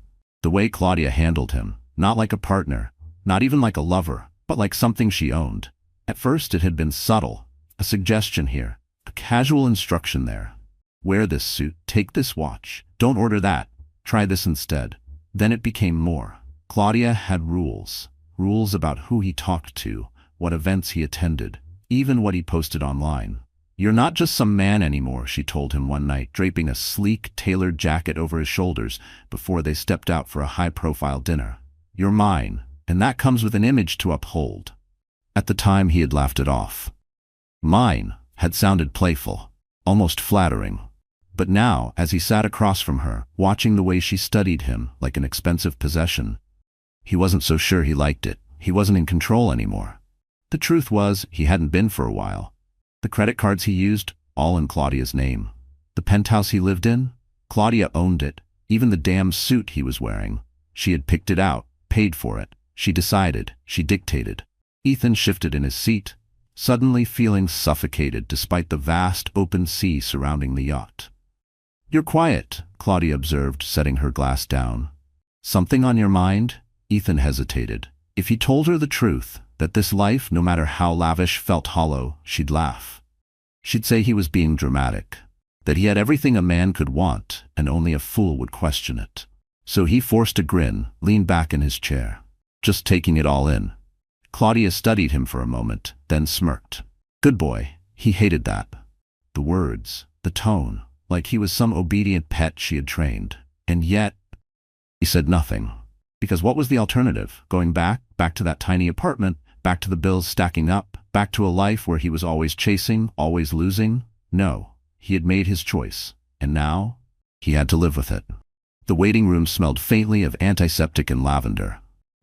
The way Claudia handled him, not like a partner, not even like a lover, but like something she owned. At first it had been subtle, a suggestion here, a casual instruction there. "Wear this suit, take this watch, don't order that, try this instead." Then it became more. Claudia had rules about who he talked to, what events he attended, even what he posted online. "You're not just some man anymore," she told him one night, draping a sleek, tailored jacket over his shoulders before they stepped out for a high-profile dinner. "You're mine, and that comes with an image to uphold." At the time he had laughed it off. "Mine" had sounded playful, almost flattering. But now, as he sat across from her, watching the way she studied him like an expensive possession, he wasn't so sure he liked it. He wasn't in control anymore. The truth was, he hadn't been for a while. The credit cards he used, all in Claudia's name. The penthouse he lived in, Claudia owned it. Even the damn suit he was wearing. She had picked it out, paid for it. She decided, she dictated. Ethan shifted in his seat, suddenly feeling suffocated despite the vast open sea surrounding the yacht. "You're quiet," Claudia observed, setting her glass down. "Something on your mind?" Ethan hesitated. If he told her the truth, that this life, no matter how lavish, felt hollow, she'd laugh. She'd say he was being dramatic, that he had everything a man could want, and only a fool would question it. So he forced a grin, leaned back in his chair, just taking it all in. Claudia studied him for a moment, then smirked. Good boy. He hated that. The words, the tone, like he was some obedient pet she had trained. And yet, he said nothing. Because what was the alternative? Going back to that tiny apartment, back to the bills stacking up, back to a life where he was always chasing, always losing? No, he had made his choice, and now he had to live with it. The waiting room smelled faintly of antiseptic and lavender.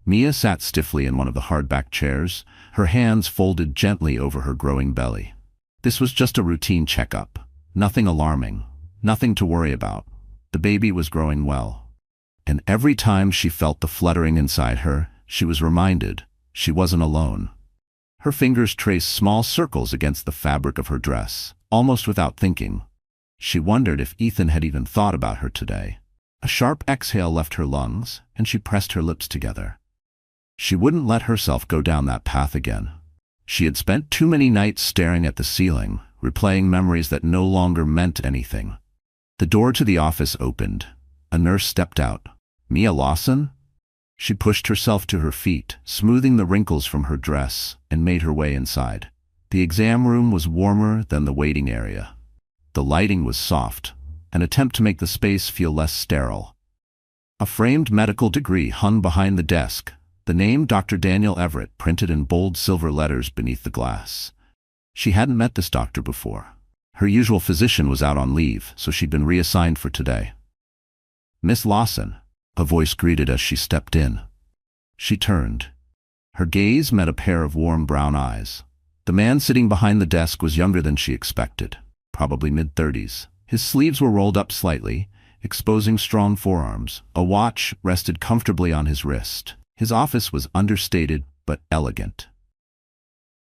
Mia sat stiffly in one of the hardback chairs, her hands folded gently over her growing belly. This was just a routine checkup, nothing alarming, nothing to worry about. The baby was growing well. And every time she felt the fluttering inside her, she was reminded she wasn't alone. Her fingers traced small circles against the fabric of her dress, almost without thinking. She wondered if Ethan had even thought about her today. A sharp exhale left her lungs, and she pressed her lips together. She wouldn't let herself go down that path again. She had spent too many nights staring at the ceiling, replaying memories that no longer meant anything. The door to the office opened. A nurse stepped out. Mia Lawson? She pushed herself to her feet, smoothing the wrinkles from her dress, and made her way inside. The exam room was warmer than the waiting area. The lighting was soft, an attempt to make the space feel less sterile. A framed medical degree hung behind the desk, The name Dr. Daniel Everett printed in bold silver letters beneath the glass. She hadn't met this doctor before. Her usual physician was out on leave, so she'd been reassigned for today. "Miss Lawson," a voice greeted as she stepped in. She turned. Her gaze met a pair of warm brown eyes. The man sitting behind the desk was younger than she expected, probably mid-30s. His sleeves were rolled up slightly, exposing strong forearms. A watch rested comfortably on his wrist. His office was understated but elegant.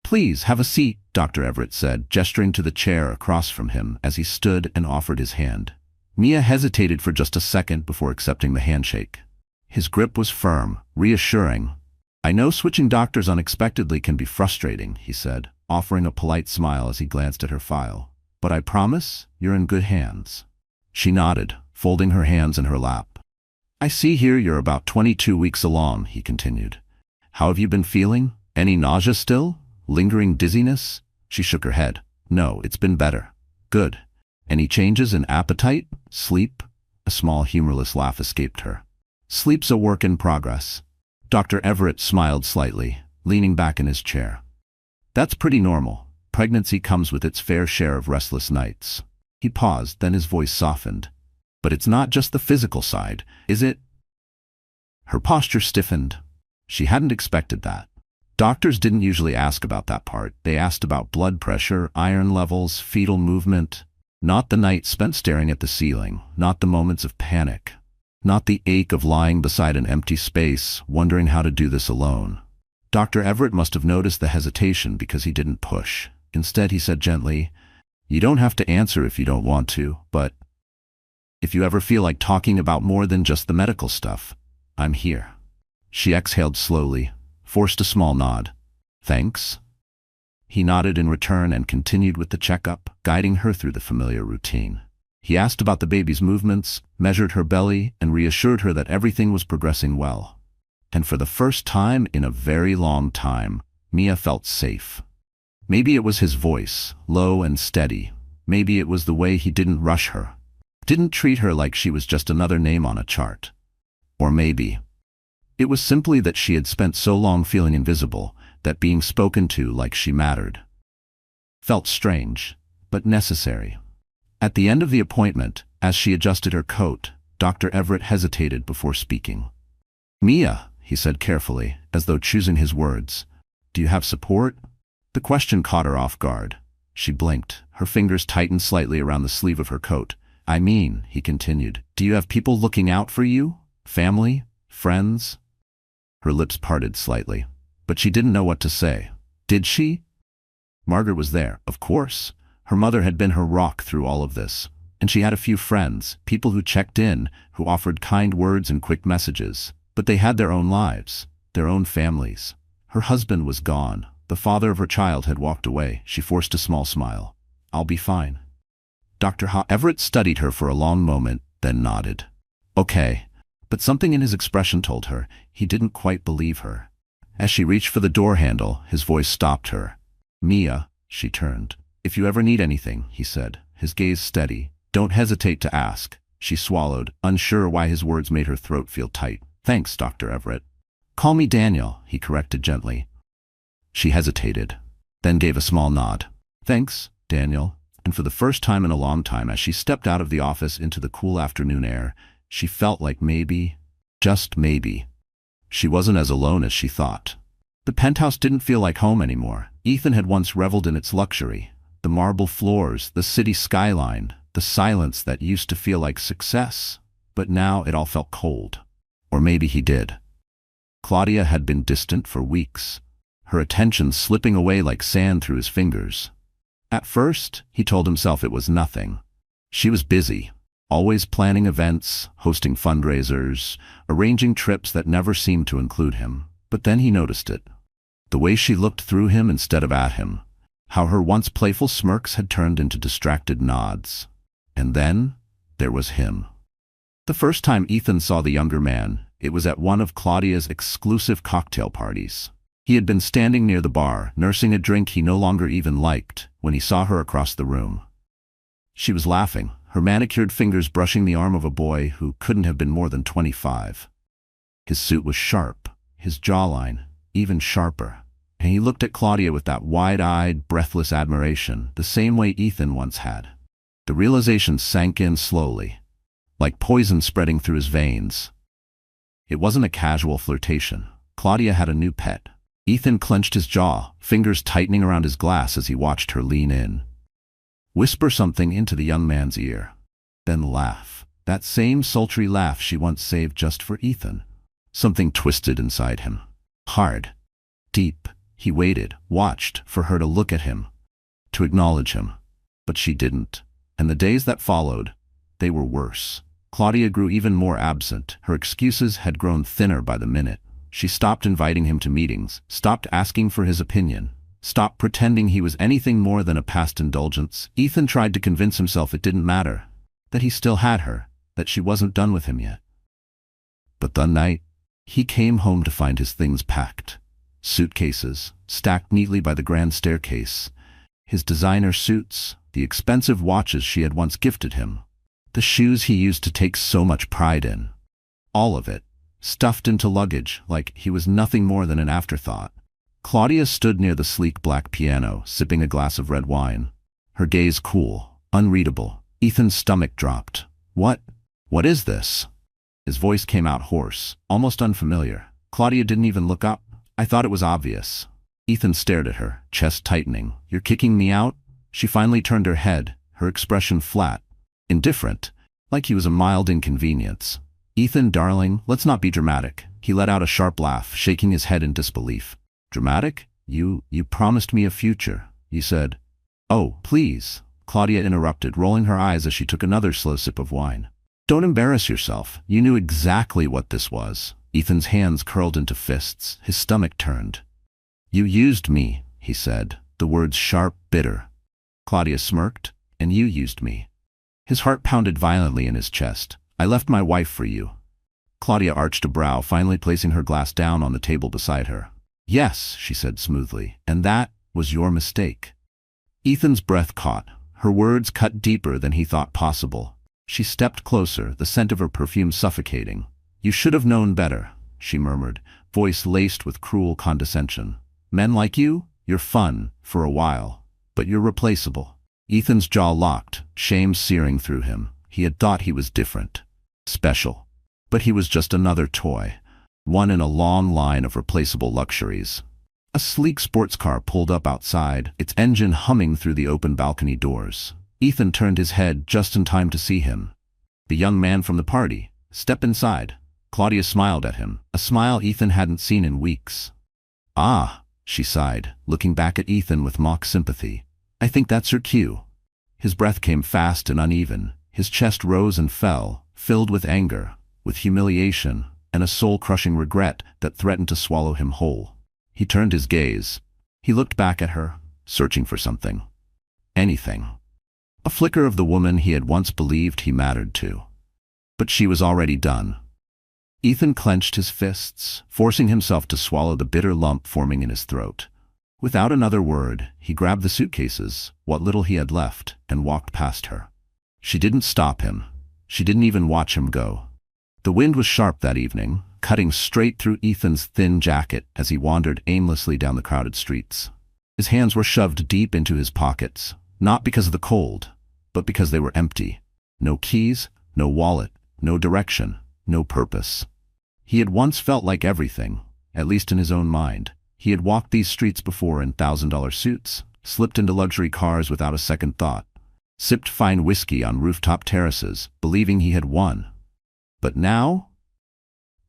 "Please have a seat," Dr. Everett said, gesturing to the chair across from him as he stood and offered his hand. Mia hesitated for just a second before accepting the handshake. His grip was firm, reassuring. "I know switching doctors unexpectedly can be frustrating," he said, offering a polite smile as he glanced at her file. "But I promise you're in good hands." She nodded, folding her hands in her lap. "I see here you're about 22 weeks along," he continued. "How have you been feeling? Any nausea still? Lingering dizziness?" She shook her head. "No, it's been better." "Good. Any changes in appetite? Sleep?" A small humorless laugh escaped her. "Sleep's a work in progress." Dr. Everett smiled slightly, leaning back in his chair. "That's pretty normal. Pregnancy comes with its fair share of restless nights." He paused, then his voice softened. "But it's not just the physical side, is it?" Her posture stiffened. She hadn't expected that. Doctors didn't usually ask about that part. They asked about blood pressure, iron levels, fetal movement. Not the night spent staring at the ceiling, not the moments of panic, not the ache of lying beside an empty space, wondering how to do this alone. Dr. Everett must have noticed the hesitation because he didn't push. Instead, he said gently, "You don't have to answer if you don't want to, but if you ever feel like talking about more than just the medical stuff, I'm here." She exhaled slowly, forced a small nod. "Thanks." He nodded in return and continued with the checkup, guiding her through the familiar routine. He asked about the baby's movements, measured her belly, and reassured her that everything was progressing well. And for the first time in a very long time, Mia felt safe. Maybe it was his voice, low and steady. Maybe it was the way he didn't rush her, didn't treat her like she was just another name on a chart. Or maybe it was simply that she had spent so long feeling invisible, that being spoken to like she mattered felt strange, but necessary. At the end of the appointment, as she adjusted her coat, Dr. Everett hesitated before speaking. "Mia," he said carefully, as though choosing his words, "do you have support?" The question caught her off guard. She blinked, her fingers tightened slightly around the sleeve of her coat. "I mean," he continued, "do you have people looking out for you? Family? Friends?" Her lips parted slightly, but she didn't know what to say. Did she? Margaret was there, of course. Her mother had been her rock through all of this, and she had a few friends, people who checked in, who offered kind words and quick messages. But they had their own lives, their own families. Her husband was gone. The father of her child had walked away. She forced a small smile. "I'll be fine." Dr. Everett studied her for a long moment, then nodded. "Okay." But something in his expression told her he didn't quite believe her. As she reached for the door handle, his voice stopped her. "Mia," she turned. "If you ever need anything," he said, his gaze steady, "don't hesitate to ask." She swallowed, unsure why his words made her throat feel tight. "Thanks, Dr. Everett." "Call me Daniel," he corrected gently. She hesitated, then gave a small nod. "Thanks, Daniel." And for the first time in a long time, as she stepped out of the office into the cool afternoon air, she felt like maybe, just maybe, she wasn't as alone as she thought. The penthouse didn't feel like home anymore. Ethan had once reveled in its luxury. The marble floors, the city skyline, the silence that used to feel like success. But now it all felt cold. Or maybe he did. Claudia had been distant for weeks, her attention slipping away like sand through his fingers. At first, he told himself it was nothing. She was busy, always planning events, hosting fundraisers, arranging trips that never seemed to include him. But then he noticed it. The way she looked through him instead of at him. How her once playful smirks had turned into distracted nods. And then, there was him. The first time Ethan saw the younger man, it was at one of Claudia's exclusive cocktail parties. He had been standing near the bar, nursing a drink he no longer even liked, when he saw her across the room. She was laughing, her manicured fingers brushing the arm of a boy who couldn't have been more than 25. His suit was sharp, his jawline even sharper. And he looked at Claudia with that wide-eyed, breathless admiration, the same way Ethan once had. The realization sank in slowly, like poison spreading through his veins. It wasn't a casual flirtation. Claudia had a new pet. Ethan clenched his jaw, fingers tightening around his glass as he watched her lean in. Whisper something into the young man's ear. Then laugh. That same sultry laugh she once saved just for Ethan. Something twisted inside him. Hard. Deep. He waited, watched for her to look at him, to acknowledge him. But she didn't. And the days that followed, they were worse. Claudia grew even more absent. Her excuses had grown thinner by the minute. She stopped inviting him to meetings, stopped asking for his opinion, stopped pretending he was anything more than a past indulgence. Ethan tried to convince himself it didn't matter, that he still had her, that she wasn't done with him yet. But that night, he came home to find his things packed. Suitcases, stacked neatly by the grand staircase. His designer suits, the expensive watches she had once gifted him. The shoes he used to take so much pride in. All of it, stuffed into luggage like he was nothing more than an afterthought. Claudia stood near the sleek black piano, sipping a glass of red wine. Her gaze cool, unreadable. Ethan's stomach dropped. What is this?" His voice came out hoarse, almost unfamiliar. Claudia didn't even look up. "I thought it was obvious." Ethan stared at her, chest tightening. "You're kicking me out?" She finally turned her head, her expression flat, indifferent, like he was a mild inconvenience. "Ethan, darling, let's not be dramatic." He let out a sharp laugh, shaking his head in disbelief. "Dramatic? You promised me a future. You said—" "Oh, please," Claudia interrupted, rolling her eyes as she took another slow sip of wine. "Don't embarrass yourself. You knew exactly what this was." Ethan's hands curled into fists, his stomach turned. "You used me," he said, the words sharp, bitter. Claudia smirked. "And you used me." His heart pounded violently in his chest. "I left my wife for you." Claudia arched a brow, finally placing her glass down on the table beside her. "Yes," she said smoothly, "and that was your mistake." Ethan's breath caught. Her words cut deeper than he thought possible. She stepped closer, the scent of her perfume suffocating. "You should have known better," she murmured, voice laced with cruel condescension. "Men like you? You're fun, for a while. But you're replaceable." Ethan's jaw locked, shame searing through him. He had thought he was different, special. But he was just another toy, one in a long line of replaceable luxuries. A sleek sports car pulled up outside, its engine humming through the open balcony doors. Ethan turned his head just in time to see him. The young man from the party. "Step inside." Claudia smiled at him, a smile Ethan hadn't seen in weeks. "Ah," she sighed, looking back at Ethan with mock sympathy. "I think that's her cue." His breath came fast and uneven. His chest rose and fell, filled with anger, with humiliation, and a soul-crushing regret that threatened to swallow him whole. He turned his gaze. He looked back at her, searching for something. Anything. A flicker of the woman he had once believed he mattered to. But she was already done. Ethan clenched his fists, forcing himself to swallow the bitter lump forming in his throat. Without another word, he grabbed the suitcases, what little he had left, and walked past her. She didn't stop him. She didn't even watch him go. The wind was sharp that evening, cutting straight through Ethan's thin jacket as he wandered aimlessly down the crowded streets. His hands were shoved deep into his pockets, not because of the cold, but because they were empty. No keys, no wallet, no direction, no purpose. He had once felt like everything, at least in his own mind. He had walked these streets before in $1,000 suits, slipped into luxury cars without a second thought, sipped fine whiskey on rooftop terraces, believing he had won. But now?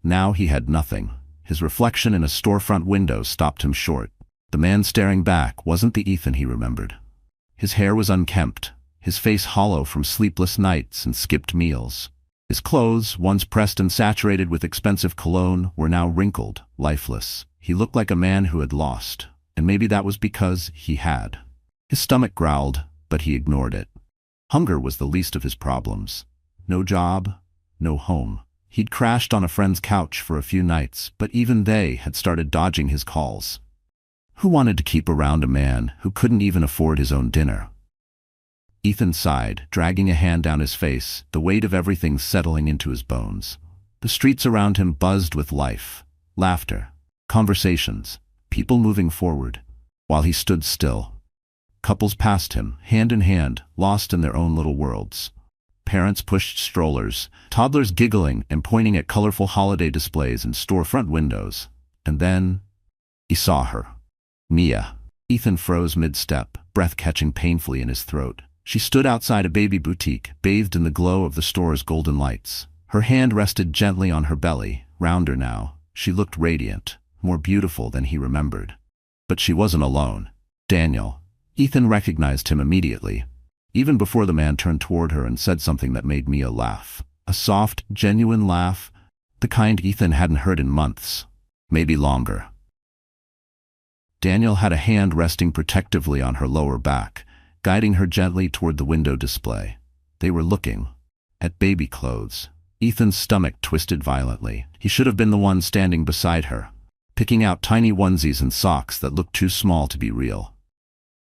Now he had nothing. His reflection in a storefront window stopped him short. The man staring back wasn't the Ethan he remembered. His hair was unkempt, his face hollow from sleepless nights and skipped meals. His clothes, once pressed and saturated with expensive cologne, were now wrinkled, lifeless. He looked like a man who had lost, and maybe that was because he had. His stomach growled, but he ignored it. Hunger was the least of his problems. No job, no home. He'd crashed on a friend's couch for a few nights, but even they had started dodging his calls. Who wanted to keep around a man who couldn't even afford his own dinner? Ethan sighed, dragging a hand down his face, the weight of everything settling into his bones. The streets around him buzzed with life, laughter, Conversations. People moving forward. While he stood still. Couples passed him, hand in hand, lost in their own little worlds. Parents pushed strollers, toddlers giggling and pointing at colorful holiday displays in storefront windows. And then, he saw her. Mia. Ethan froze mid-step, breath catching painfully in his throat. She stood outside a baby boutique, bathed in the glow of the store's golden lights. Her hand rested gently on her belly, rounder now. She looked radiant, more beautiful than he remembered. But she wasn't alone. Daniel. Ethan recognized him immediately, even before the man turned toward her and said something that made Mia laugh. A soft, genuine laugh, the kind Ethan hadn't heard in months, maybe longer. Daniel had a hand resting protectively on her lower back, guiding her gently toward the window display. They were looking at baby clothes. Ethan's stomach twisted violently. He should have been the one standing beside her, picking out tiny onesies and socks that looked too small to be real.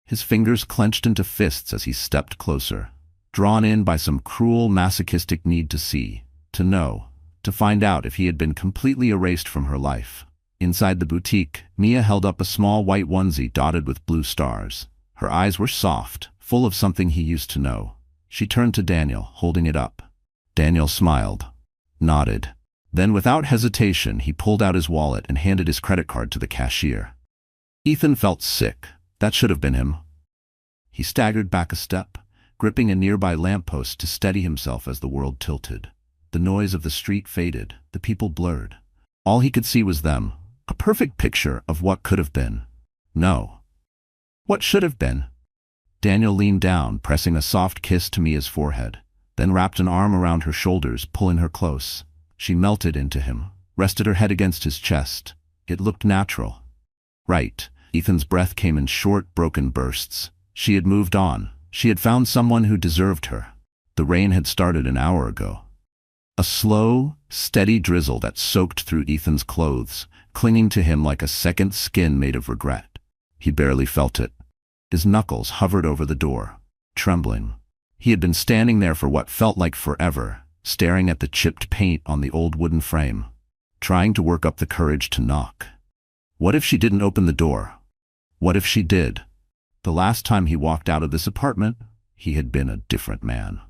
His fingers clenched into fists as he stepped closer, drawn in by some cruel, masochistic need to see, to know, to find out if he had been completely erased from her life. Inside the boutique, Mia held up a small white onesie dotted with blue stars. Her eyes were soft, full of something he used to know. She turned to Daniel, holding it up. Daniel smiled, nodded. Then without hesitation, he pulled out his wallet and handed his credit card to the cashier. Ethan felt sick. That should have been him. He staggered back a step, gripping a nearby lamppost to steady himself as the world tilted. The noise of the street faded, the people blurred. All he could see was them, a perfect picture of what could have been. No. What should have been? Daniel leaned down, pressing a soft kiss to Mia's forehead, then wrapped an arm around her shoulders, pulling her close. She melted into him, rested her head against his chest. It looked natural. Right. Ethan's breath came in short, broken bursts. She had moved on. She had found someone who deserved her. The rain had started an hour ago. A slow, steady drizzle that soaked through Ethan's clothes, clinging to him like a second skin made of regret. He barely felt it. His knuckles hovered over the door, trembling. He had been standing there for what felt like forever, staring at the chipped paint on the old wooden frame, trying to work up the courage to knock. What if she didn't open the door? What if she did? The last time he walked out of this apartment, he had been a different man.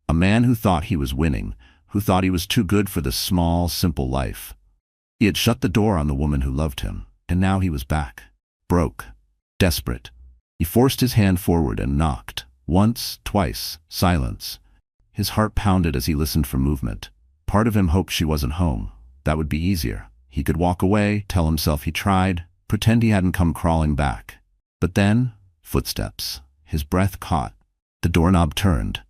A man who thought he was winning, who thought he was too good for this small, simple life. He had shut the door on the woman who loved him, and now he was back. Broke. Desperate. He forced his hand forward and knocked. Once, twice, silence. His heart pounded as he listened for movement. Part of him hoped she wasn't home. That would be easier. He could walk away, tell himself he tried, pretend he hadn't come crawling back. But then, footsteps. His breath caught. The doorknob turned.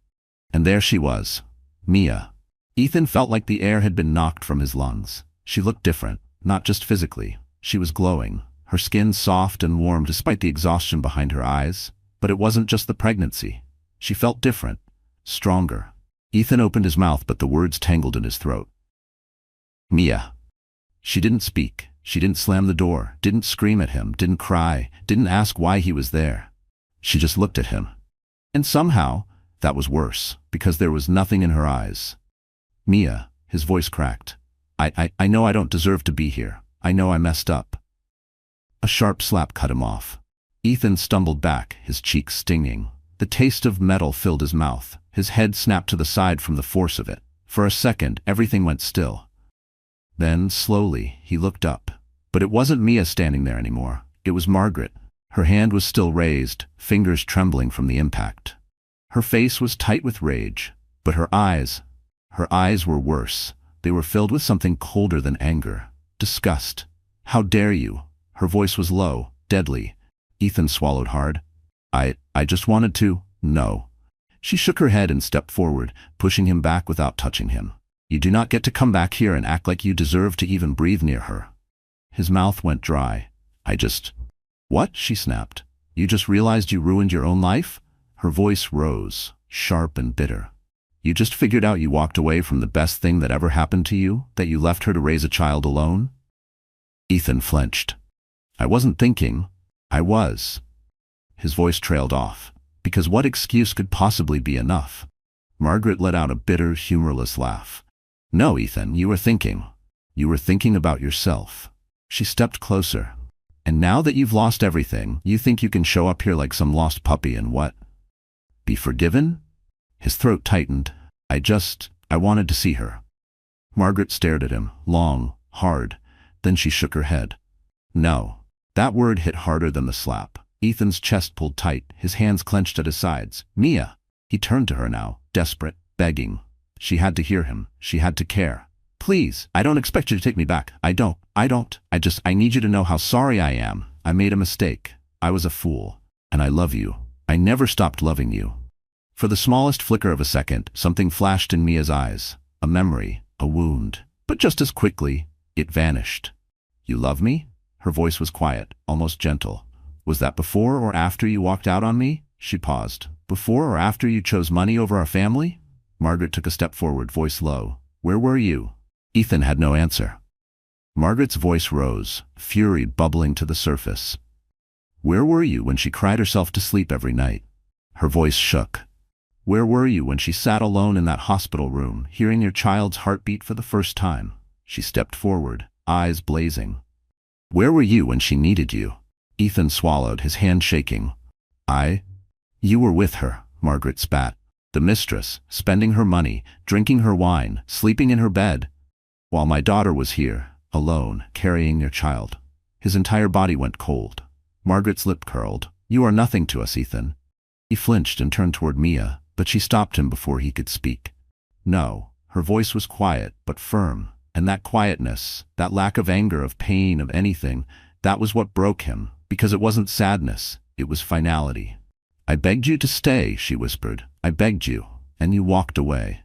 And there she was. Mia. Ethan felt like the air had been knocked from his lungs. She looked different, not just physically. She was glowing, her skin soft and warm despite the exhaustion behind her eyes. But it wasn't just the pregnancy. She felt different, stronger. Ethan opened his mouth, but the words tangled in his throat. Mia. She didn't speak. She didn't slam the door, didn't scream at him, didn't cry, didn't ask why he was there. She just looked at him. And somehow, that was worse, because there was nothing in her eyes. Mia, his voice cracked. I know I don't deserve to be here. I know I messed up. A sharp slap cut him off. Ethan stumbled back, his cheeks stinging. The taste of metal filled his mouth. His head snapped to the side from the force of it. For a second, everything went still. Then, slowly, he looked up. But it wasn't Mia standing there anymore. It was Margaret. Her hand was still raised, fingers trembling from the impact. Her face was tight with rage, but her eyes were worse. They were filled with something colder than anger. Disgust. How dare you? Her voice was low, deadly. Ethan swallowed hard. I just wanted to. No. She shook her head and stepped forward, pushing him back without touching him. You do not get to come back here and act like you deserve to even breathe near her. His mouth went dry. What? She snapped. You just realized you ruined your own life? Her voice rose, sharp and bitter. You just figured out you walked away from the best thing that ever happened to you, that you left her to raise a child alone? Ethan flinched. I wasn't thinking. I was. His voice trailed off. Because what excuse could possibly be enough? Margaret let out a bitter, humorless laugh. No, Ethan, you were thinking. You were thinking about yourself. She stepped closer. And now that you've lost everything, you think you can show up here like some lost puppy and what? Be forgiven? His throat tightened. I wanted to see her. Margaret stared at him, long, hard. Then she shook her head. No. That word hit harder than the slap. Ethan's chest pulled tight, his hands clenched at his sides. Mia! He turned to her now, desperate, begging. She had to hear him. She had to care. Please, I don't expect you to take me back. I need you to know how sorry I am. I made a mistake. I was a fool. And I love you. I never stopped loving you. For the smallest flicker of a second, something flashed in Mia's eyes. A memory, a wound. But just as quickly, it vanished. You love me? Her voice was quiet, almost gentle. Was that before or after you walked out on me? She paused. Before or after you chose money over our family? Margaret took a step forward, voice low. Where were you? Ethan had no answer. Margaret's voice rose, fury bubbling to the surface. Where were you when she cried herself to sleep every night? Her voice shook. Where were you when she sat alone in that hospital room, hearing your child's heartbeat for the first time? She stepped forward, eyes blazing. Where were you when she needed you? Ethan swallowed, his hand shaking. You were with her, Margaret spat. The mistress, spending her money, drinking her wine, sleeping in her bed. While my daughter was here, alone, carrying your child. His entire body went cold. Margaret's lip curled. You are nothing to us, Ethan. He flinched and turned toward Mia, but she stopped him before he could speak. No, her voice was quiet, but firm, and that quietness, that lack of anger, of pain, of anything, that was what broke him, because it wasn't sadness, it was finality. I begged you to stay, she whispered. I begged you, and you walked away.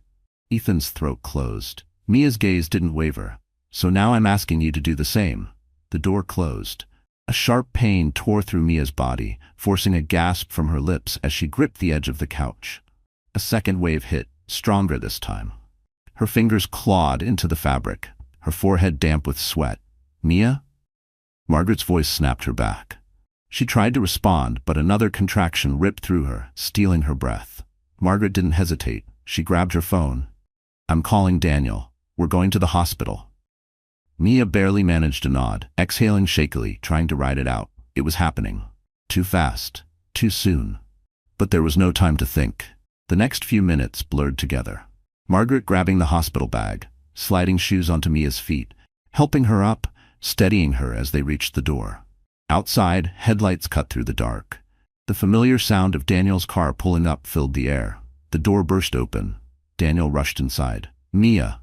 Ethan's throat closed. Mia's gaze didn't waver. So now I'm asking you to do the same. The door closed. A sharp pain tore through Mia's body, forcing a gasp from her lips as she gripped the edge of the couch. A second wave hit, stronger this time. Her fingers clawed into the fabric, her forehead damp with sweat. Mia? Margaret's voice snapped her back. She tried to respond, but another contraction ripped through her, stealing her breath. Margaret didn't hesitate. She grabbed her phone. I'm calling Daniel. We're going to the hospital. Mia barely managed to nod, exhaling shakily, trying to ride it out. It was happening. Too fast. Too soon. But there was no time to think. The next few minutes blurred together. Margaret grabbing the hospital bag, sliding shoes onto Mia's feet, helping her up, steadying her as they reached the door. Outside, headlights cut through the dark. The familiar sound of Daniel's car pulling up filled the air. The door burst open. Daniel rushed inside. Mia.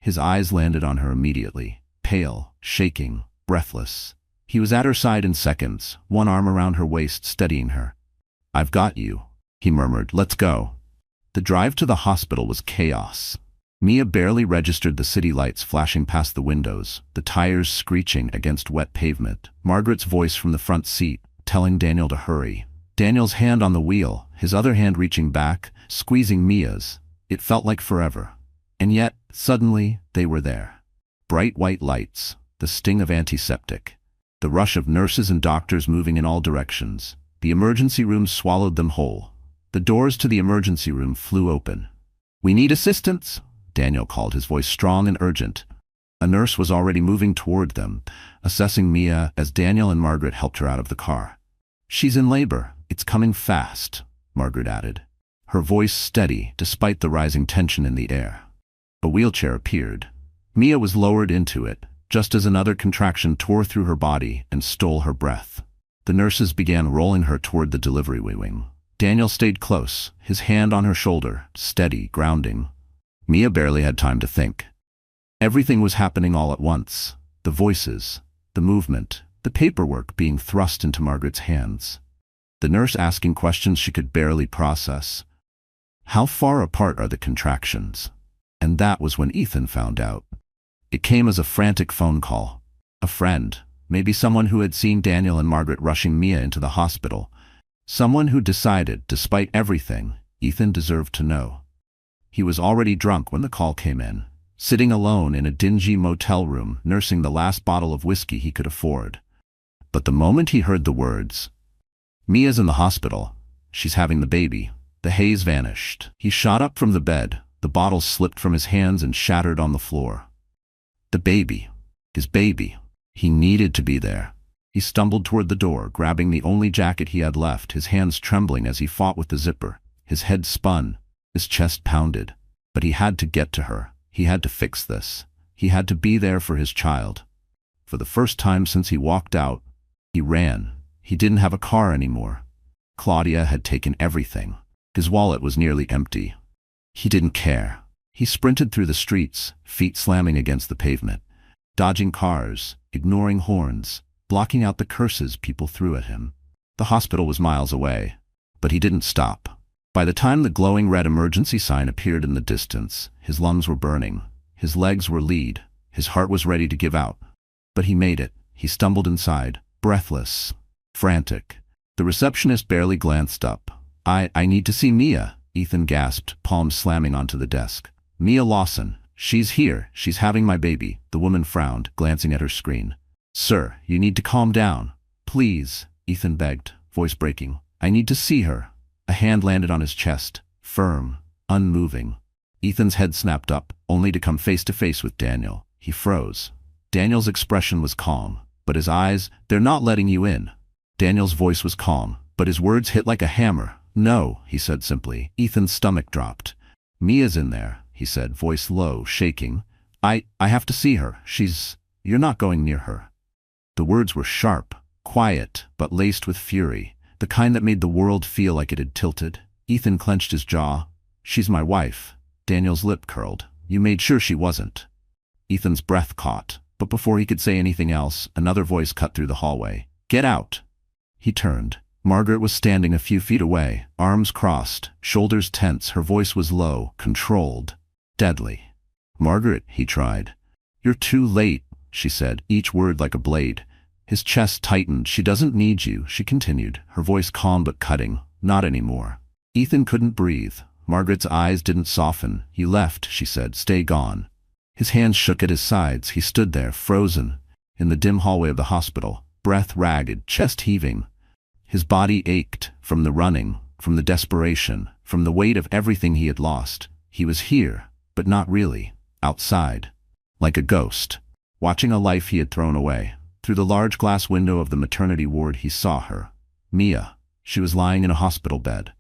His eyes landed on her immediately, pale, shaking, breathless. He was at her side in seconds, one arm around her waist, steadying her. I've got you, he murmured. Let's go. The drive to the hospital was chaos. Mia barely registered the city lights flashing past the windows, the tires screeching against wet pavement. Margaret's voice from the front seat, telling Daniel to hurry. Daniel's hand on the wheel, his other hand reaching back, squeezing Mia's. It felt like forever. And yet, suddenly, they were there. Bright white lights, the sting of antiseptic, the rush of nurses and doctors moving in all directions. The emergency room swallowed them whole. The doors to the emergency room flew open. We need assistance, Daniel called, his voice strong and urgent. A nurse was already moving toward them, assessing Mia as Daniel and Margaret helped her out of the car. She's in labor. It's coming fast, Margaret added, her voice steady despite the rising tension in the air. A wheelchair appeared. Mia was lowered into it, just as another contraction tore through her body and stole her breath. The nurses began rolling her toward the delivery wing. Daniel stayed close, his hand on her shoulder, steady, grounding. Mia barely had time to think. Everything was happening all at once. The voices, the movement, the paperwork being thrust into Margaret's hands. The nurse asking questions she could barely process. How far apart are the contractions? And that was when Ethan found out. It came as a frantic phone call. A friend, maybe someone who had seen Daniel and Margaret rushing Mia into the hospital. Someone who decided, despite everything, Ethan deserved to know. He was already drunk when the call came in, sitting alone in a dingy motel room, nursing the last bottle of whiskey he could afford. But the moment he heard the words, Mia's in the hospital, she's having the baby, the haze vanished. He shot up from the bed, the bottle slipped from his hands and shattered on the floor. The baby. His baby. He needed to be there. He stumbled toward the door, grabbing the only jacket he had left, his hands trembling as he fought with the zipper. His head spun, his chest pounded. But he had to get to her. He had to fix this. He had to be there for his child. For the first time since he walked out, he ran. He didn't have a car anymore. Claudia had taken everything. His wallet was nearly empty. He didn't care. He sprinted through the streets, feet slamming against the pavement, dodging cars, ignoring horns, blocking out the curses people threw at him. The hospital was miles away, but he didn't stop. By the time the glowing red emergency sign appeared in the distance, his lungs were burning, his legs were lead, his heart was ready to give out. But he made it. He stumbled inside, breathless, frantic. The receptionist barely glanced up. I need to see Mia," Ethan gasped, palms slamming onto the desk. "Mia Lawson. She's here. She's having my baby." The woman frowned, glancing at her screen. "Sir, you need to calm down. Please," Ethan begged, voice breaking. "I need to see her." A hand landed on his chest, firm, unmoving. Ethan's head snapped up, only to come face to face with Daniel. He froze. Daniel's expression was calm, but his eyes, "They're not letting you in." Daniel's voice was calm, but his words hit like a hammer. "No," he said simply. Ethan's stomach dropped. "Mia's in there," he said, voice low, shaking. I have to see her. You're not going near her." The words were sharp, quiet, but laced with fury, the kind that made the world feel like it had tilted. Ethan clenched his jaw. "She's my wife." Daniel's lip curled. "You made sure she wasn't." Ethan's breath caught, but before he could say anything else, another voice cut through the hallway. "Get out!" He turned. Margaret was standing a few feet away, arms crossed, shoulders tense. Her voice was low, controlled, deadly. "Margaret," he tried. "You're too late," she said, each word like a blade. His chest tightened. "She doesn't need you," she continued, her voice calm but cutting. "Not anymore." Ethan couldn't breathe. Margaret's eyes didn't soften. "You left," she said. "Stay gone." His hands shook at his sides. He stood there, frozen, in the dim hallway of the hospital, breath ragged, chest heaving. His body ached from the running, from the desperation, from the weight of everything he had lost. He was here, but not really, outside, like a ghost, watching a life he had thrown away. Through the large glass window of the maternity ward he saw her. Mia. She was lying in a hospital bed.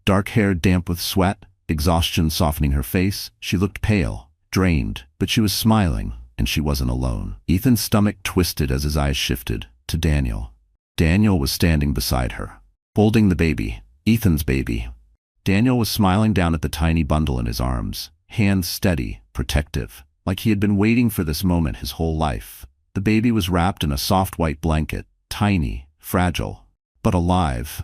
Dark hair damp with sweat, exhaustion softening her face. She looked pale, drained, but she was smiling, and she wasn't alone. Ethan's stomach twisted as his eyes shifted to Daniel. Daniel was standing beside her, holding the baby, Ethan's baby. Daniel was smiling down at the tiny bundle in his arms, hands steady, protective, like he had been waiting for this moment his whole life. The baby was wrapped in a soft white blanket, tiny, fragile, but alive.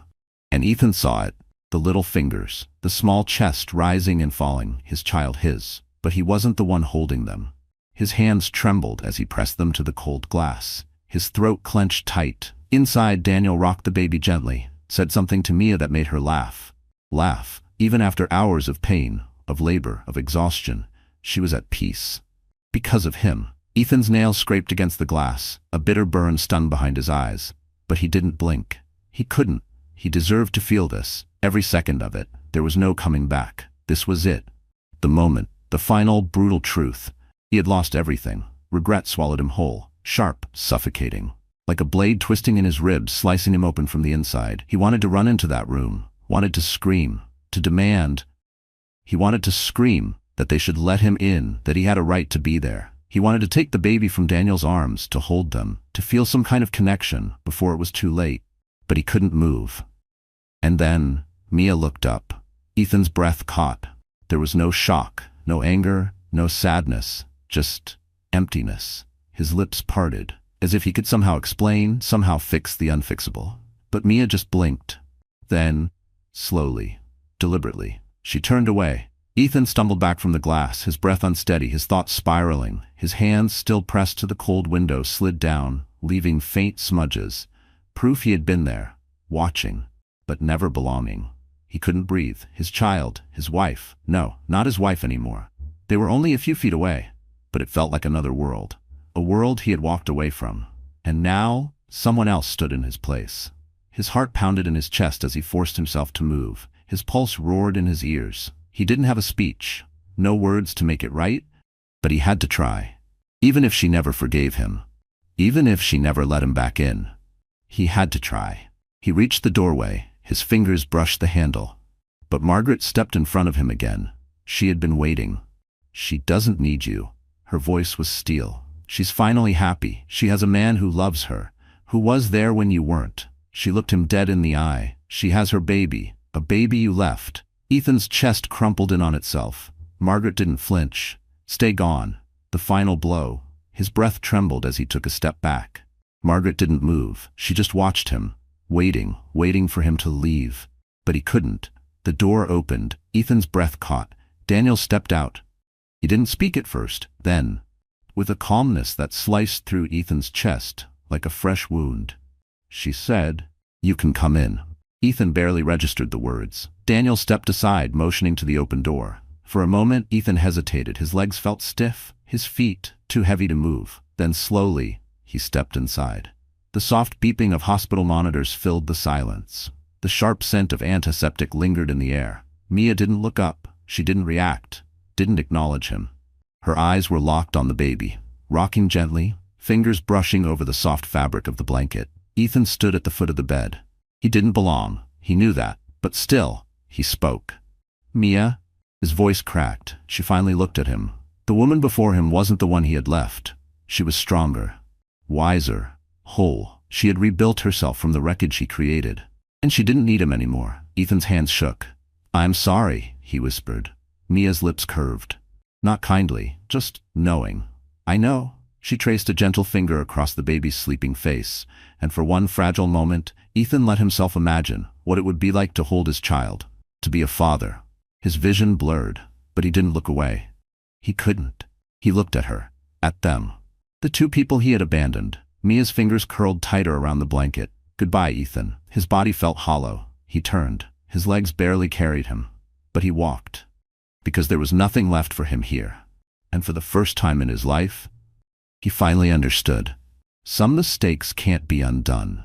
And Ethan saw it, the little fingers, the small chest rising and falling, his child his. But he wasn't the one holding them. His hands trembled as he pressed them to the cold glass. His throat clenched tight. Inside, Daniel rocked the baby gently, said something to Mia that made her laugh. Laugh. Even after hours of pain, of labor, of exhaustion, she was at peace. Because of him. Ethan's nails scraped against the glass, a bitter burn stung behind his eyes. But he didn't blink. He couldn't. He deserved to feel this, every second of it. There was no coming back. This was it. The moment. The final, brutal truth. He had lost everything. Regret swallowed him whole, sharp, suffocating. Like a blade twisting in his ribs, slicing him open from the inside. He wanted to run into that room, wanted to scream, to demand. He wanted to scream that they should let him in, that he had a right to be there. He wanted to take the baby from Daniel's arms, to hold them, to feel some kind of connection before it was too late. But he couldn't move. And then, Mia looked up. Ethan's breath caught. There was no shock. No anger, no sadness, just emptiness. His lips parted, as if he could somehow explain, somehow fix the unfixable. But Mia just blinked. Then, slowly, deliberately, she turned away. Ethan stumbled back from the glass, his breath unsteady, his thoughts spiraling. His hands, still pressed to the cold window, slid down, leaving faint smudges. Proof he had been there, watching, but never belonging. He couldn't breathe. His child, his wife. No, not his wife anymore. They were only a few feet away, but it felt like another world. A world he had walked away from. And now, someone else stood in his place. His heart pounded in his chest as he forced himself to move. His pulse roared in his ears. He didn't have a speech, no words to make it right, but he had to try. Even if she never forgave him, even if she never let him back in. He had to try. He reached the doorway, his fingers brushed the handle. But Margaret stepped in front of him again. She had been waiting. "She doesn't need you." Her voice was steel. "She's finally happy. She has a man who loves her, who was there when you weren't." She looked him dead in the eye. "She has her baby, a baby you left." Ethan's chest crumpled in on itself. Margaret didn't flinch. "Stay gone." The final blow. His breath trembled as he took a step back. Margaret didn't move. She just watched him, waiting for him to leave. But he couldn't. The door opened. Ethan's breath caught. Daniel stepped out. He didn't speak at first. Then, with a calmness that sliced through Ethan's chest like a fresh wound, she said, "You can come in." Ethan barely registered the words. Daniel stepped aside, motioning to the open door. For a moment, Ethan hesitated. His legs felt stiff, his feet too heavy to move. Then slowly, he stepped inside. The soft beeping of hospital monitors filled the silence. The sharp scent of antiseptic lingered in the air. Mia didn't look up. She didn't react, didn't acknowledge him. Her eyes were locked on the baby, rocking gently, fingers brushing over the soft fabric of the blanket. Ethan stood at the foot of the bed. He didn't belong. He knew that. But still, he spoke. "Mia?" His voice cracked. She finally looked at him. The woman before him wasn't the one he had left. She was stronger, wiser, whole. She had rebuilt herself from the wreckage he created. And she didn't need him anymore. Ethan's hands shook. "I'm sorry," he whispered. Mia's lips curved. Not kindly, just knowing. "I know." She traced a gentle finger across the baby's sleeping face, and for one fragile moment, Ethan let himself imagine what it would be like to hold his child, to be a father. His vision blurred, but he didn't look away. He couldn't. He looked at her, at them. The two people he had abandoned. Mia's fingers curled tighter around the blanket. "Goodbye, Ethan." His body felt hollow. He turned. His legs barely carried him. But he walked. Because there was nothing left for him here. And for the first time in his life, he finally understood. Some mistakes can't be undone.